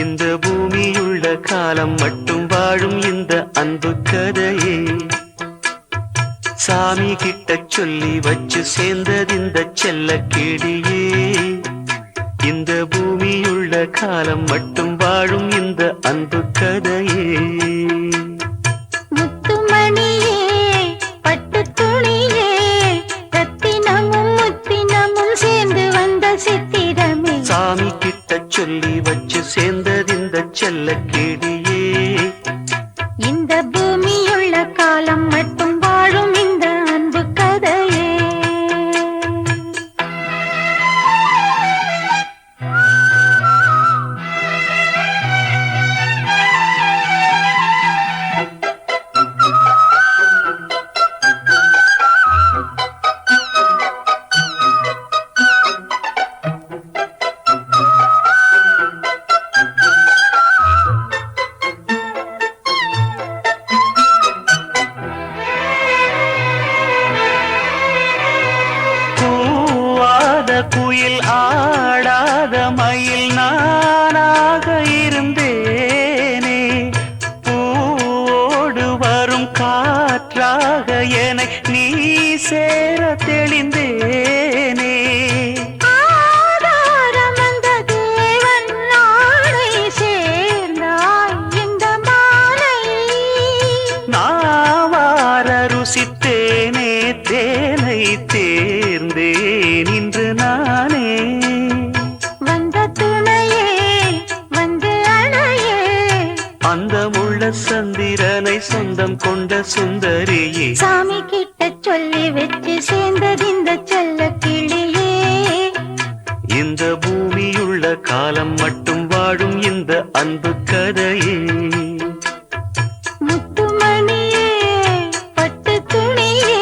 இந்த பூமியுள்ள காலம் மட்டும் வாழும் இந்த அன்பு கதையே சாமி கிட்ட சொல்லி வச்சு சேர்ந்தது இந்த செல்ல கிளியே இந்த பூமியுள்ள காலம் மட்டும் வாழும் இந்த அன்பு கதையே முத்துமணியே பட்டு துணியே ரத்தினமும் முத்தினமும் சேர்ந்து வந்த சித்திரமே சாமி கிட்ட சொல்லி வச்சு சேர்ந்தது இந்த செல்ல கிளியே இந்த பூமியுள்ள காலம் மட்டும் வாழும் இந்த அன்பு கதையே குயில் ஆடாத மயில் நானாக இருந்தேனே பூவோடு வரும் காற்றாக என நீ சேர தெளிந்தேனே ஆதாரம் வந்த தேவன் நாளை சேர்ந்தாய் இந்த மாலை நாவார ருசித்தேனே தேனை தேர்ந்தேன் இன்று நானே வந்த துணையே வந்து அணையே அந்த முள்ள சந்திரனை சொந்தம் கொண்ட சுந்தரியே சாமி கிட்ட சொல்லி வச்சு சேர்ந்தது இந்த செல்ல கிளியே இந்த பூமியுள்ள காலம் மட்டும் வாழும் இந்த அன்பு கதையே முத்துமணியே பட்டு துணியே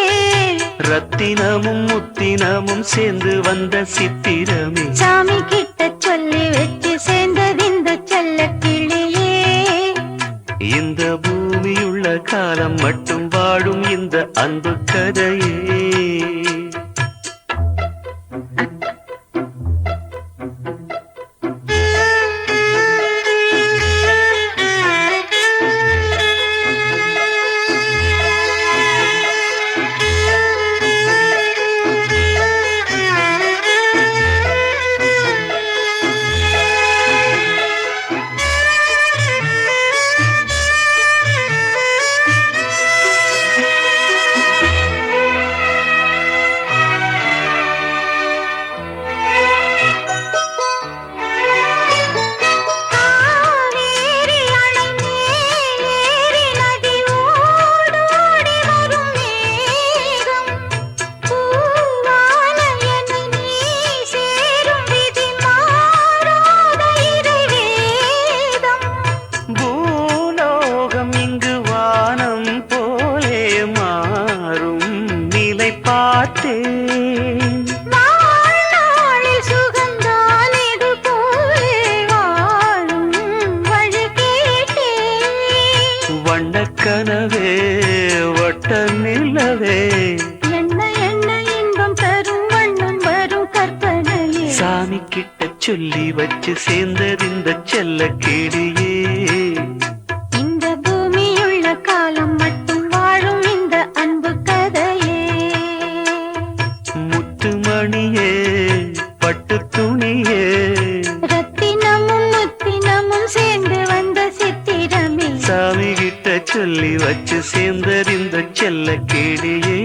ரத்தினமும் முத்தினமும் சேர்ந்து வந்த சித்திரமே சாமி கிட்ட சொல்லி வச்சு சேர்ந்தது இந்த செல்ல கிளியே இந்த பூமியுள்ள காலம் மட்டும் வாழும் இந்த அன்பு கதையே காவேரி அணை மேலேறி நதி ஓடோடி வரும் மேகம் பூவான என்னை நீ சேரும் விதி மாறாத இறைவேதம் பூலோகம் இங்கு வானம் போலே மாறும் நிலை பார்த்தேன் வாழ்நாளில் சுகந்தான் இது போலே வாழும் வழி கேட்டேன் வண்ணக்கனவே வட்ட நிலவே என்ன என்ன இன்பம் தரும் வண்ணம் வரும் கற்பனையே சாமி கிட்ட சொல்லி வச்சு சேர்ந்தது இந்த செல்ல கிளியே இந்த பூமியுள்ள காலம் மட்டும் வாழும் இந்த அன்பு கதையே முத்துமணியே பட்டு துணியே ரத்தினமும் முத்தினமும் சேர்ந்து வந்த சித்திரமே சாமி கிட்ட சொல்லி வச்சு வச்சு சேர்ந்தறிந்த செல்ல கேடியே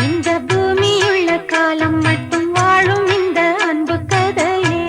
இந்த பூமியுள்ள காலம் மட்டும் வாழும் இந்த அன்பு கதையே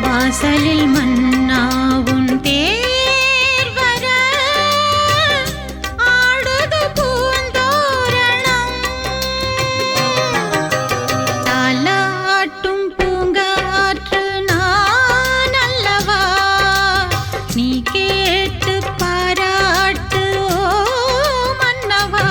வாசலில் மன்னாவும் தேர் வர ஆடுது பூந்தோரணம் தாலாட்டும் பூங்காற்று நான் அல்லவா நீ கேட்டு பாராட்டு ஓ மன்னவா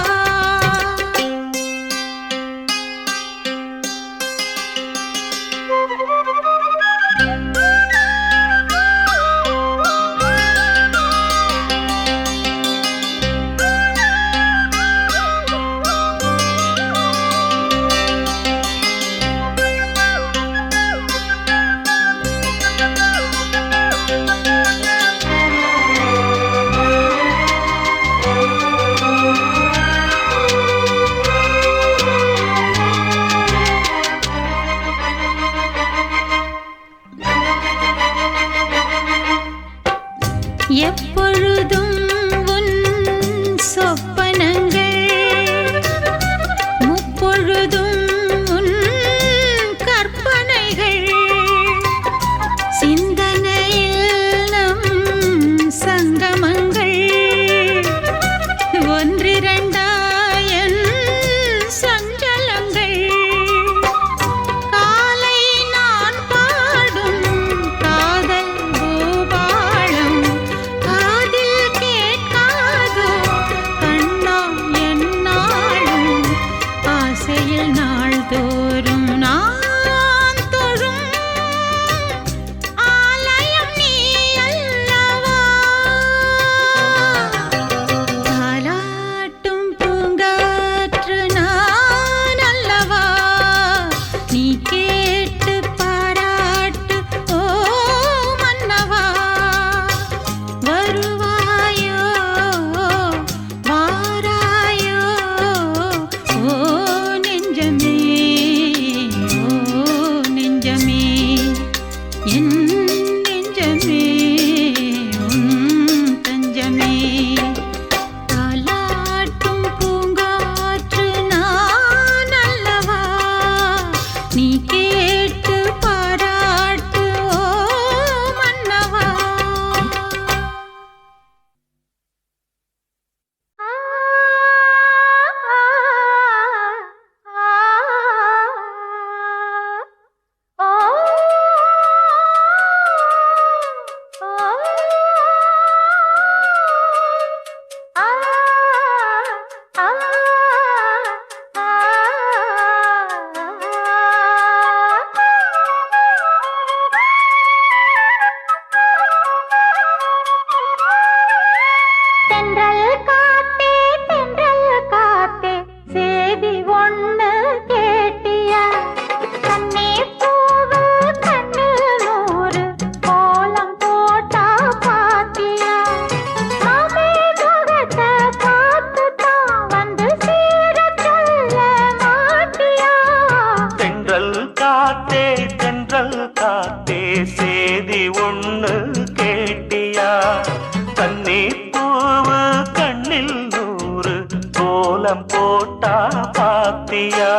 எப்பொழுதும் உன் சொப்பனங்கள் முப்பொழுதும் உன் கற்பனைகள் சிந்தனையில் நம் சங்கமங்கள் ஒன்றிரண்டாயன் சஞ்சலங்கள் காலை நான் பாடும் காதல் பூபாளம் காதில் கேட்காதோ கண்ணா என்னாலும் ஆசையில் நாள்தோறும் நான் தொழும் ஆலயம் நீ அல்லவா தாலாட்டும் பூங்காற்று நான் அல்லவா நீ கேட்டு பாராட்டு ஓ மன்னவா வருவாயோ வாராயோ ஓ நெஞ்சமே கேட்டியா?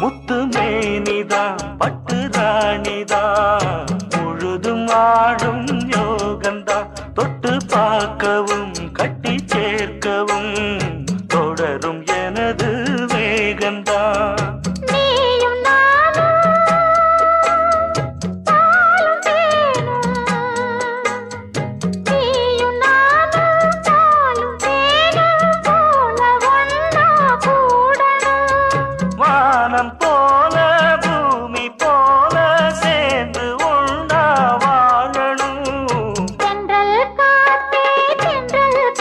முத்து மேனிதா பட்டு ராணிதா முழுதும் ஆடும் யோகந்தா தொட்டு பார்க்கவும் கட்டி சேர்க்கவும் தொடரும் எனது வேகந்தா. நீயும் நானும் பாலும் தேனும், நீயும் நானும் பாலும் தேனும் போல ஒன்னா கூடணும். வானம் போல பூமி போல சேர்ந்து உண்டா வாழணும். தென்றல்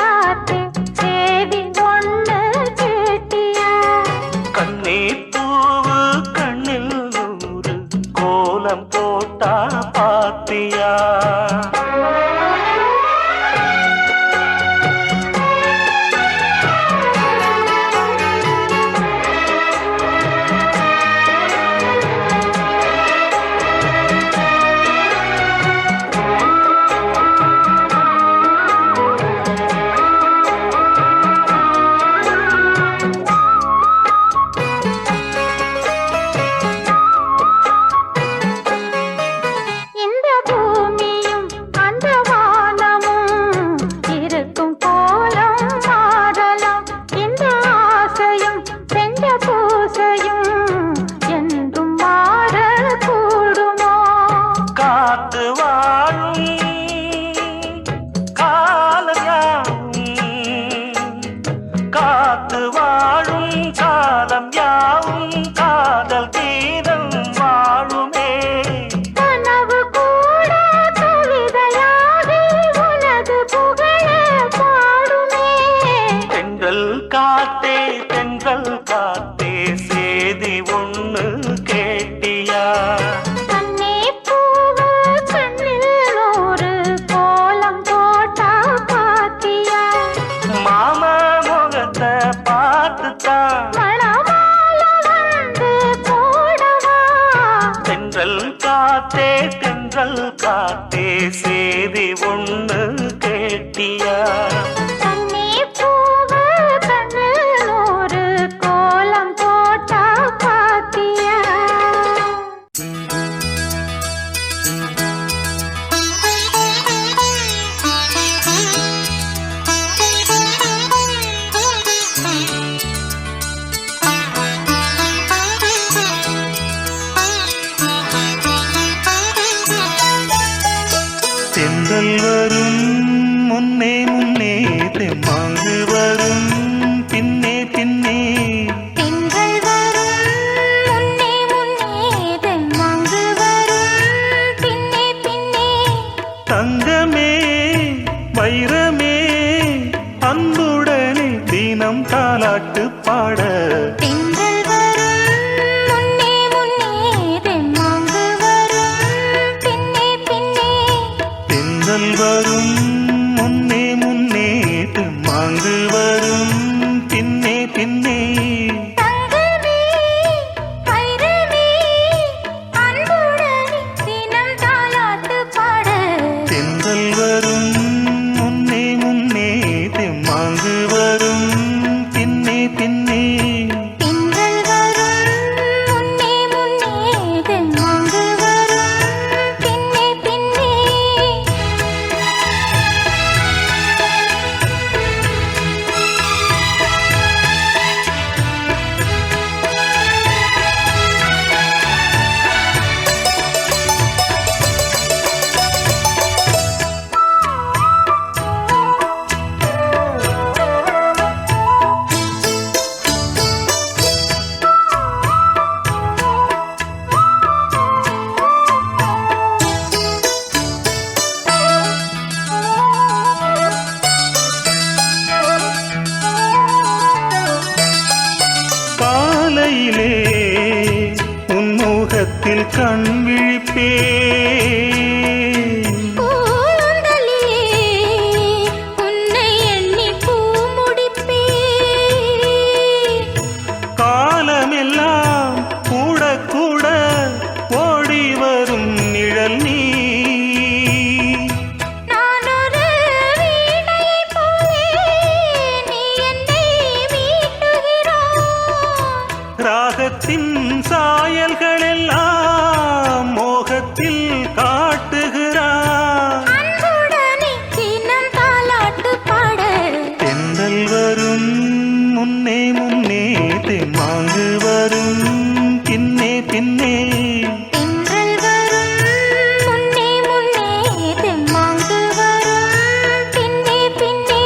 காத்தே சேதி ஒண்ணு கேட்டியா? கண்ணீர் பூவு கண்ணில் நூறு கோலம் போட்டா பாத்தியா? இந்த பூமியும் அந்த வானமும் இருக்கும் கோலம் மாறலாம். இந்த ஆசையும் செஞ்ச பூசையும் என்றும் மாறக்கூடுமோ? காத்து வாழும் காலம் யாவும், காத்து வாழும் காலம் யாவும் காதல் கீதம் வாழுமே. கனவு கூட கவிதையாகி உனது புகழ பாடுமே. தென்றல் காத்தே சேதி ஒண்ணு கேட்டியா? கண்ணே பூவு கண்ணில் ஒரு கோலம் போட்டா பாத்தியா? மாம முகத்தை பார்த்துத்தான் மணமால வந்து போடவா? தென்றல் காத்தே சேதி ஒண்ணு கேட்டியா? கண்ணே பூவு கண்ணில் ஒரு கோலம் போட்டா பாத்தியா? தென்றல் வரும் முன்னே முன்னே தெம்மாங்கு வரும் பின்னே பின்னே திங்கள் வரும் முன்னே முன்னே தெம்மாங்கு வரும் பின்னே பின்னே. தங்கமே வைரமே அன்புடனே தினம் தாலாட்டு பாட திங்கள் வரும் முன்னே முன்னே தெம்மாங்கு வரும் பின்னே பின்னே. தென்றல் வரும் முன்னே முன்னே முகத்தில் கண் விழிப்பே உன்னை எண்ணி பூ முடிப்பே காலமெல்லாம் கூட கூட ஓடி வரும் நிழல் நீ நானொரு வீணையைப் போலே நீ என்னை மீட்டுகிறாய் ராகத்தின் சாயல்கள் எல்லாம் மோகத்தில் காட்டுகிறார் அன்புடனே தினம் தாலாட்டு பாட தென்றல் வரும் முன்னே முன்னே தெம்மாங்கு வரும் பின்னே பின்னே தென்றல் வரும் முன்னே முன்னே தெம்மாங்கு வரும் பின்னே பின்னே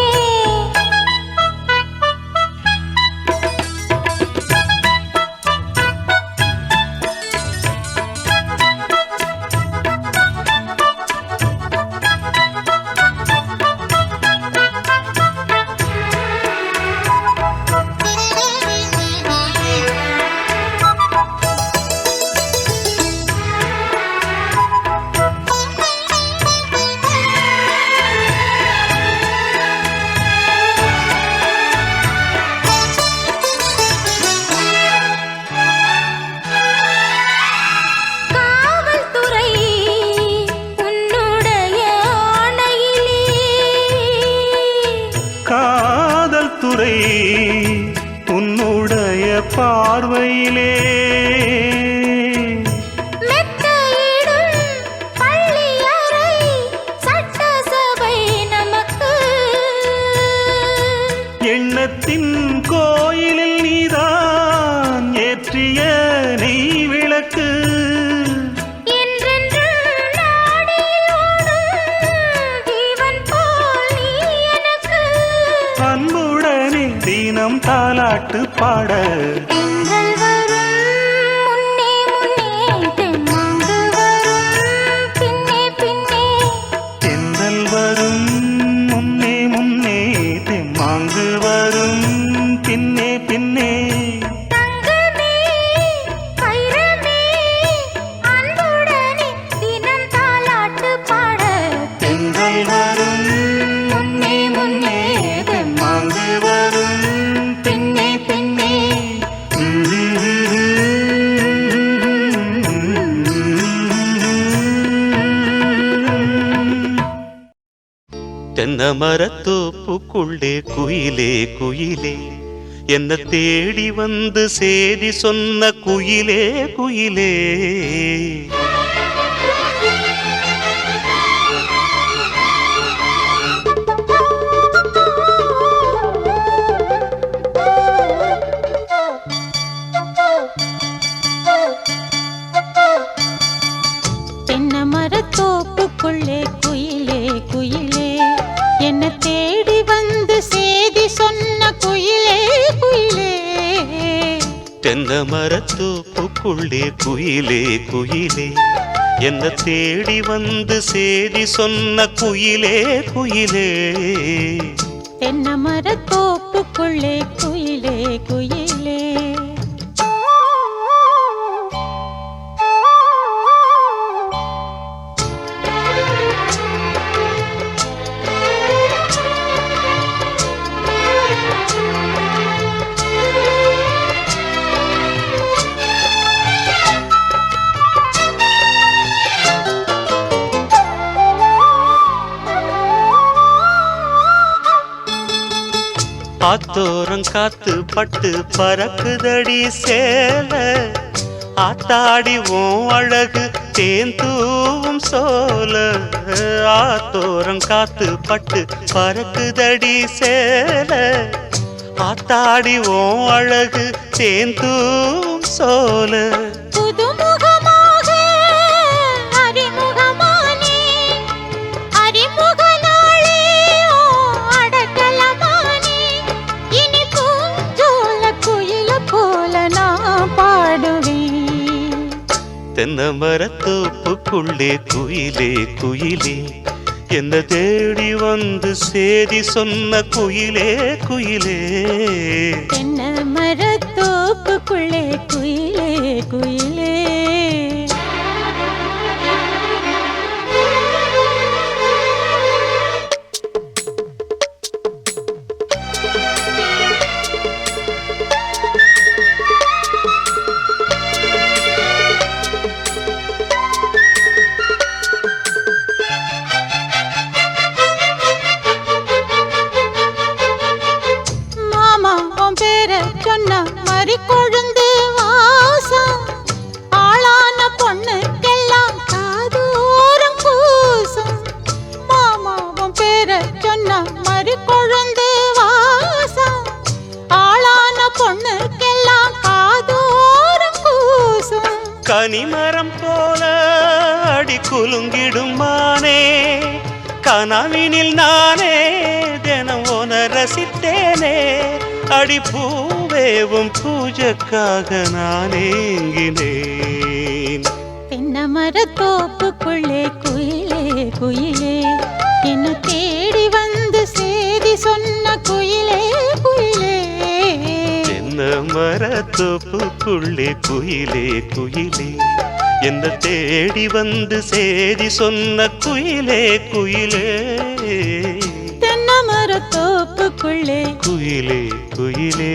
காவல்துறை உன்னுடைய ஆணையிலே காதல் துறை உன்னுடைய பார்வையிலே மெத்தையிடும் பள்ளியறை சட்டசபை நமக்கு எண்ணத்தின் கோயிலில் நீதான் ஏற்றிய நெய் விளக்கு என்றென்றும் நாடியில் ஓடும் ஜீவன் போல் நீ எனக்கு அன்புடனே தினம் தாலாட்டு பாட தென்றல் வரும் முன்னே முன்னே தெம்மாங்கு வரும் பின்னே பின்னே தென்றல் வரும் முன்னே முன்னே தெம்மாங்கு வரும் பின்னே பின்னே தங்கமே வைரமே அன்புடனே தினம் தாலாட்டு பாட தென்றல் வரும் முன்னே முன்னே தெம்மாங்கு வரும் பின்னே பின்னே தென்னை மரத்தோப்புக்குள்ளே குயிலே குயிலே என்ன தேடி வந்து சேதி சொன்ன குயிலே குயிலே தென்னை மரத்தோப்புக்குள்ளே குயிலே குயிலே என்ன தேடி வந்து சேதி சொன்ன குயிலே குயிலே தென்னை மரத்தோப்புக்குள்ளே குயிலே குயிலே என்ன தேடி வந்து சேதி சொன்ன குயிலே குயிலே தென்னை மரத்தோப்புக்குள்ளே குயிலே குயிலே ஆத்தோரம் காத்து பட்டு பறக்குதடி சேல ஆத்தாடி உன் அழகு தேன் தூவும் சோல ஆத்தோரம் காத்து பட்டு பறக்குதடி சேல ஆத்தாடி உன் அழகு தேன் தூவும் சோல புதுமுகமாக அறிமுகமானே அறிமுக நாளே ஓ அடக்கலமானே இனி பூஞ்சோல குயில போல நான் பாடுவேன் தென்னை மரத்தோப்புக்குள்ளே குயிலே குயிலே என்ன தேடி வந்து சேதி சொன்ன குயிலே குயிலே தென்னை மரத்தோப்புக்குள்ளே குயிலே குயிலே கனிமரம் போல அடி குலுங்கிடும் மானே கனவினில் நானே தினம் உன ரசித்தேனே அடி பூவேவும் பூஜைக்காக நான் ஏங்கினேன் தென்னமர தோப்புக்குள்ளே குயிலே குயிலே என்ன தேடி வந்து சேதி சொன்ன குயிலே குயிலே தென்னமர தோப்புக்குள்ளே குயிலே குயிலே என்ன தேடி வந்து சேதி சொன்ன குயிலே குயிலே தென்னமர தோப்புக்குள்ளே குயிலே குயிலே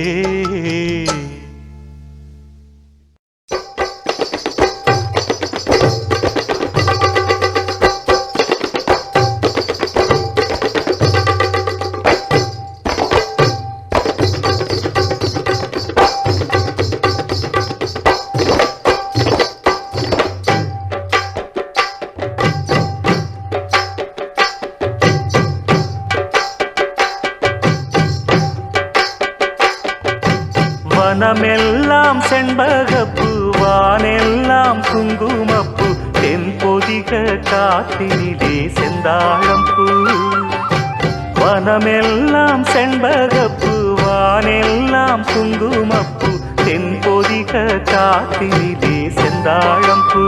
வனமெல்லாம் செண்பகப்பூ வானெல்லாம் குங்குமப்பூ தென்பொதிக காத்தினிலே செந்தாழம்பூ வனமெல்லாம் செண்பகப்பூ வானெல்லாம் குங்குமப்பூ தென்பொதிக காத்தினிலே செந்தாழம்பூ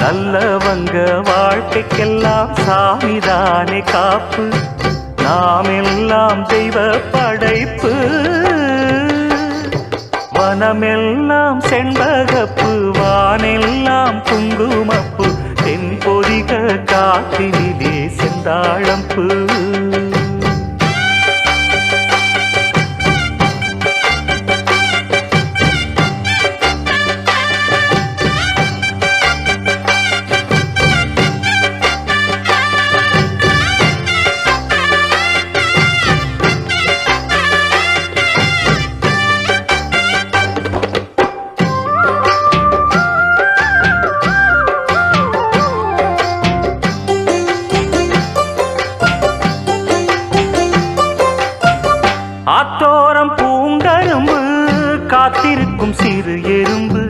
நல்லவங்க வாழ்க்கைக்கெல்லாம் சாமிதானே காப்பு நாமெல்லாம் தெய்வ படைப்பு வனமெல்லாம் செண்பகப்பூ வானெல்லாம் குங்குமப்பூ தென்பொதிக காத்தினிலே செந்தாழம்பூ ஆத்தோரம் பூங்கரும்பு காத்திருக்கும் சிறு எறும்பு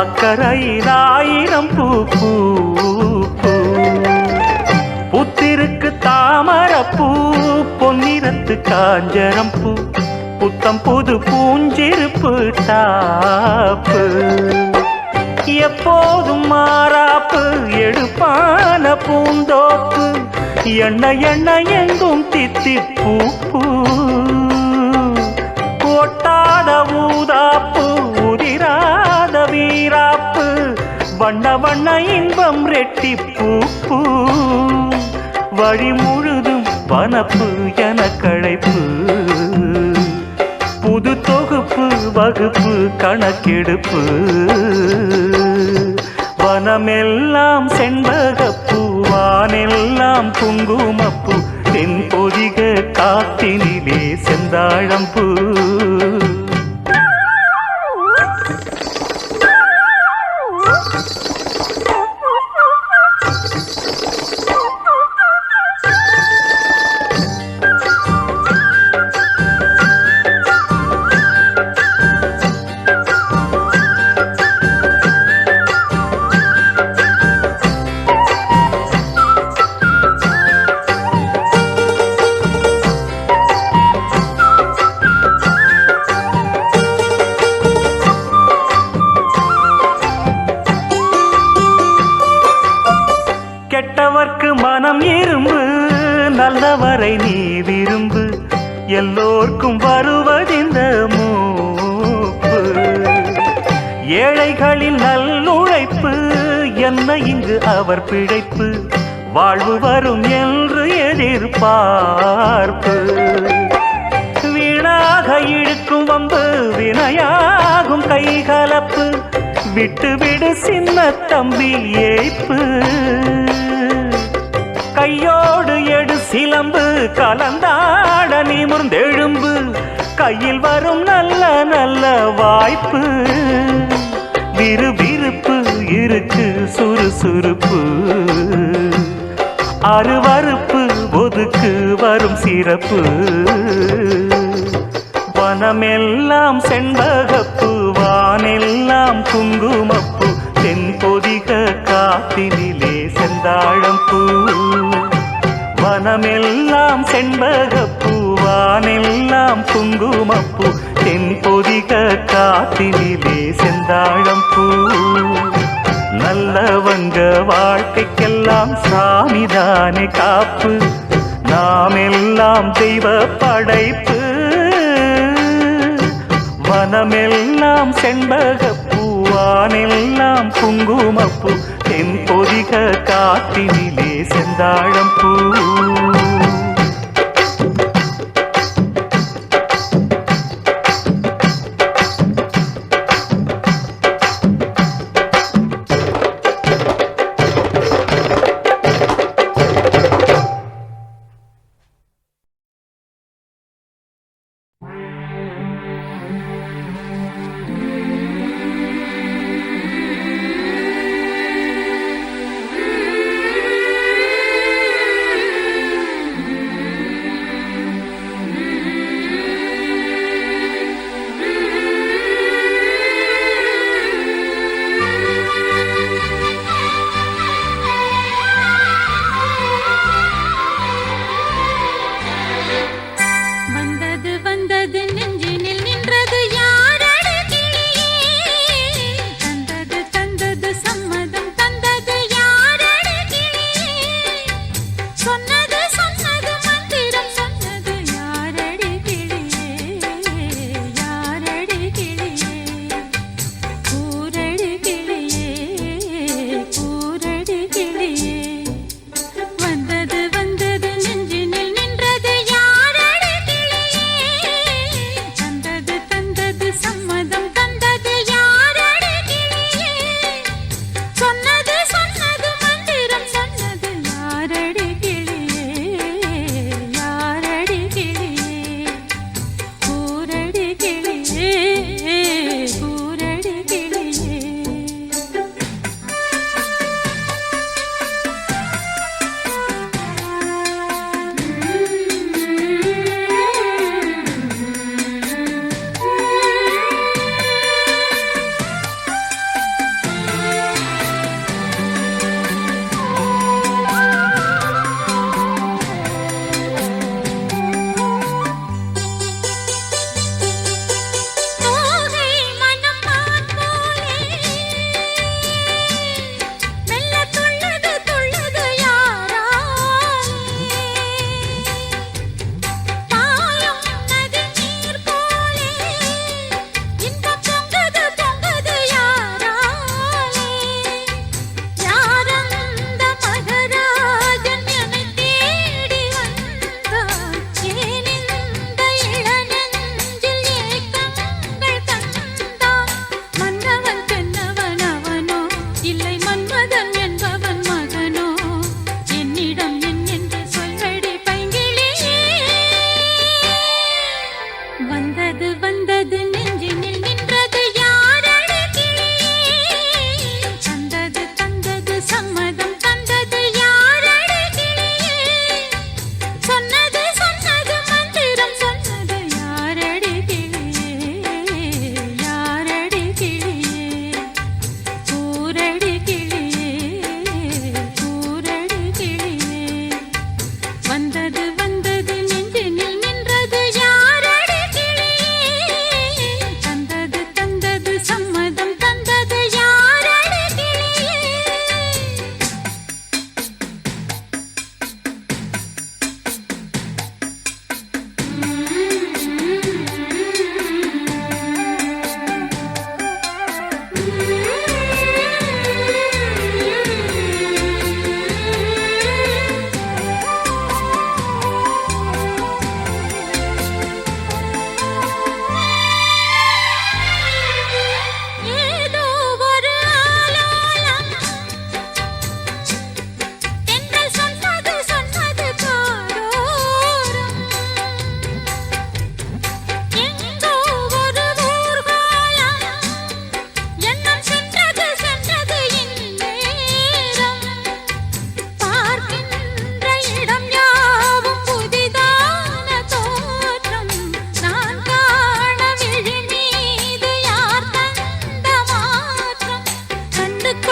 அக்கரையில் ஆயிரம் பூ பூ பூ புத்திருக்கு தாமரப்பூ பொன்னிறத்து காஞ்சரம் பூ புத்தம் புது பூஞ்சிருப்பு தாப்பு எப்போதும் மாறாப்பு எடுப்பான பூந்தோப்பு எண்ணெய் எண்ணெய் எங்கும் தித்திப்பூ பூ ஒட்டாத ஊதாப்பு உதிராத வீராப்பு வண்ண வண்ண இன்பம் ரெட்டிப்பூ பூ வழி முழுதும் வனப்பு என களைப்பு புது தொகுப்பு வகுப்பு கணக்கெடுப்பு வனமெல்லாம் செண்பகப்பூ வானெல்லாம் குங்குமப்பூ தென்பொதிக காத்தினிலே செந்தாழம்பூ கெட்டவர்க்கு மனம் இரும்பு நல்லவரை நீ விரும்பு எல்லோர்க்கும் வருவதிந்த மூப்பு ஏழைகளின் நல்லுழைப்பு என்ன இங்கு அவர் பிழைப்பு வாழ்வு வரும் என்று எதிர்பார்ப்பு வீணாக இழுக்கும் வம்பு வினையாகும் கைகலப்பு விட்டு விடு சின்ன தம்பி ஏய்ப்பு கையோடு எடு சிலம்பு கலந்தாட நிமிர்ந்தெழும்பு கையில் வரும் நல்ல நல்ல வாய்ப்பு விறுவிறுப்பு இருக்கு சுறுசுறுப்பு அருவறுப்பு ஒதுக்கு வரும் சிறப்பு வனமெல்லாம் செண்பகப்பூ வானே வானெல்லாம் குங்குமப்பூ தென்பொதிக காத்தினிலே செந்தாழம் பூ வனமெல்லாம் செண்பகப்பூ வானெல்லாம் குங்குமப்பூ தென்பொதிக காத்தினிலே செந்தாழம் பூ நல்லவங்க வாழ்க்கைக்கெல்லாம் சாமிதானே காப்பு நாம் எல்லாம் தெய்வ படைப்பு வனமெல்லாம் செண்பகப்பூ வானெல்லாம் குங்குமப்பூ தென்பொதிக காத்தினிலே செந்தாழம் பூ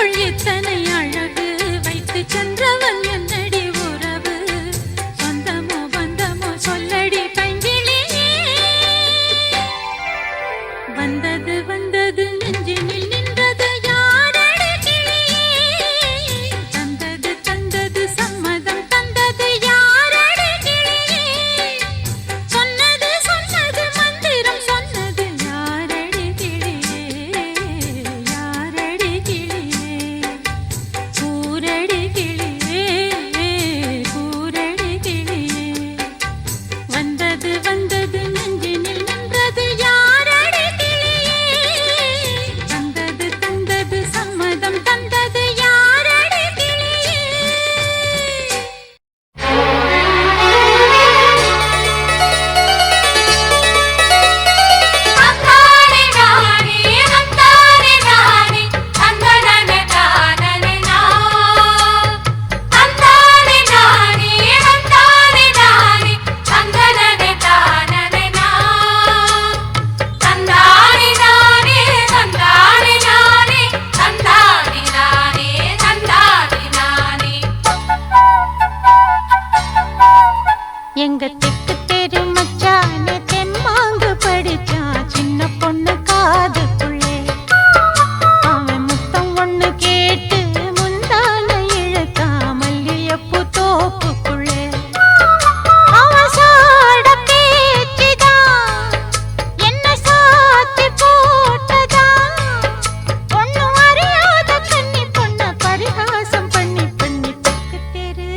கண்ணுக்குள் எத்தனை அழகு வைத்து சென்றவன் என்னடி உறவு சொந்தமோ பந்தமோ சொல்லடி பைங்கிளியே வந்தது வந்தது நெஞ்சினில் நின்றது யாரடி கிளியே தந்தது தந்தது சம்மதம் தந்தது யாரடி கிளியே சொன்னது சொன்னது மந்திரம் சொன்னது யாரடி கிளியே யாரடி கிளியே கூரடி கிளியே கூரடி கிளியே வந்தது வந்தது நெஞ்சினில் நின்றது யாரடி கிளியே தந்தது தந்தது சம்மதம் தந்தது யாரடி கிளியே அந்தானே நானே அந்தானே நானே அந்தனனே தானனே நா அந்தானே நானே அந்தானே நானே அந்தனனே தானனே நா தந்தானே நானே தந்தானே நானே தந்தானே நானே தந்தானே நானே எங்க தெக்கு தெரு மச்சானே தெம்மாங்கு படிச்சான் சின்ன பொண்ணு காதுக்குள்ளே அவன் முத்தம் ஒண்ணு கேட்டு முந்தான இழுத்தான் மல்லியப்பூ தோப்புக்குள்ளே அவன் சாட பேச்சுதான் என்ன சாத்தி போட்டதான் ஒண்ணும் அறியாத கன்னி பொண்ண பரிகாசம் பண்ணி பண்ணி தெக்கு தெரு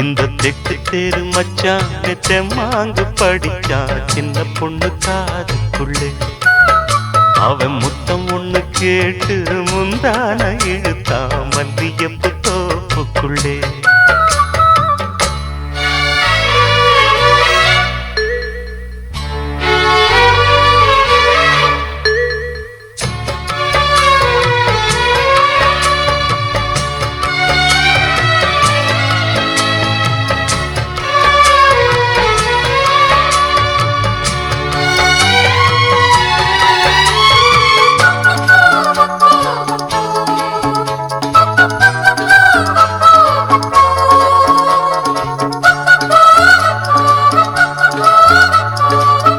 இந்த தெக்கு தெரு மச்சான் தெம்மாங்கு படிச்சான் சின்ன பொண்ணு காதுக்குள்ளே அவன் முத்தம் ஒண்ணு கேட்டு முந்தான இழுத்தா மல்லியப்பு தோப்புக்குள்ளே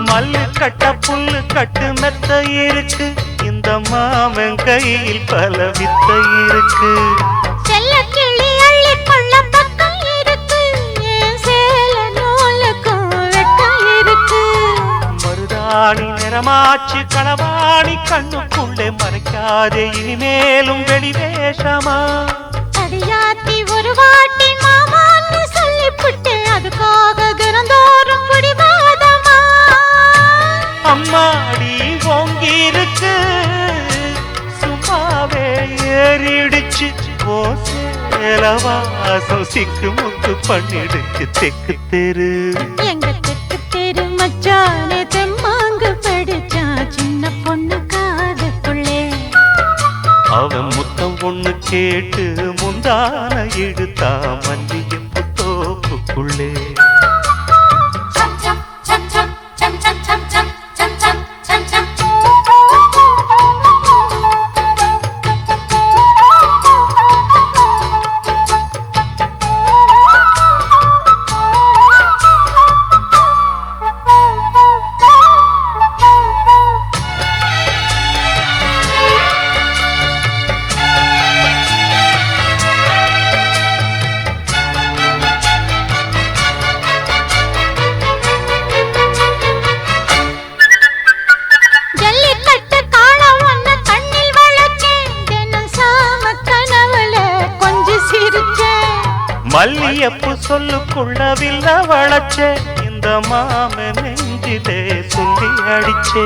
மல்லு கட்ட புல்லு கட்டு மெத்த இருக்கு இந்த மாமன் கையில் பல வித்த இருக்கு செல்லக்கிளி அள்ளிக்கொள்ள பக்கம் இருக்கு என் சேல நூலுக்கும் வெட்கம் இருக்கு மருதாணி நிறமாச்சு களவாணி கண்ணுக்குள்ளே மறைக்காதே இனிமேலும் வெளிவேஷமா அடியாத்தி ஒரு வாட்டி மாமான்னு சொல்லிப்புட்டு அதுக்காக தினந்தோறும் பிடிவாதமா அம்மாடி ஓங்கிருக்கு சும்மாவே ஏறிடுச்சு ஓ சேலவாசம் சிக்கு முக்கு பண்ணிடுச்சு தெக்கு தெரு எங்க தெக்கு தெரு மச்சானே தெம்மாங்கு படிச்சான் சின்ன பொண்ணு காதுக்குள்ளே அவன் முத்தம் ஒண்ணு கேட்டு முந்தான இழுத்தா மல்லியப்பு தோப்புக்குள்ளே சம் சம் சம் சம் சம் சம் சம் சம் சம் சம் சம் சம் ஜல்லிக்கட்டு காலம் ஒன்ன கண்ணில் வளச்சேன் தினம் சாம கனவுல கொஞ்சம் சிரிச்சேன் மல்லியப்பு சொல்லுக்குள்ள வில்ல வளச்சே இந்த மாம நெஞ்சிலே சொல்லி அடிச்சே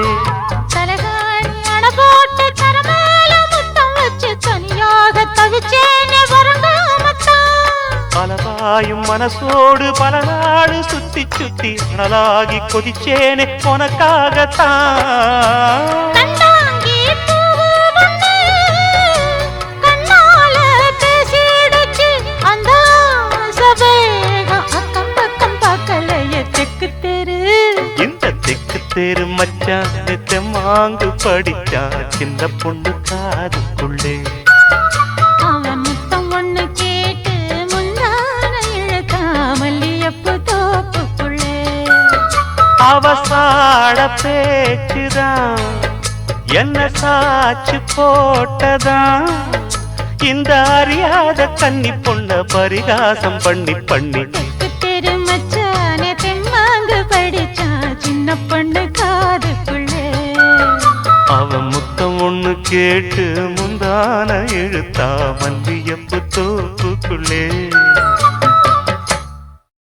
தலகாணி அண போட்டு தரமேல முத்தம் வச்சு தனியாக தவிச்சேனே வரங்காமத்தான் பலவாயும் மனசோடு பல நாடு சுத்தி சுத்தி அனலாகி கொதிச்சேனே உனக்காகத்தான் கண்டாங்கி பூவு ஒண்ணு கண்ணால பேசிடுச்சு அந்த சபேகம் அக்கம் பக்கம் பார்க்கலையே தெக்கு தெரு இந்த தெக்கு தெரு மச்சான் தெம்மாங்கு படிச்சா சின்ன பொண்ணு காதுக்குள்ளே அவசாட பேச்சுதான் என்ன சாச்சு போட்டதான் இந்த அறியாத கன்னி பொண்ண பரிகாசம் பண்ணி பண்ணி தெரு மச்சானே தெம்மாங்கு படிச்சான் சின்ன பொண்ணு காதுக்குள்ளே அவன் முத்தம் ஒண்ணு கேட்டு முந்தான இழுத்தா மல்லிய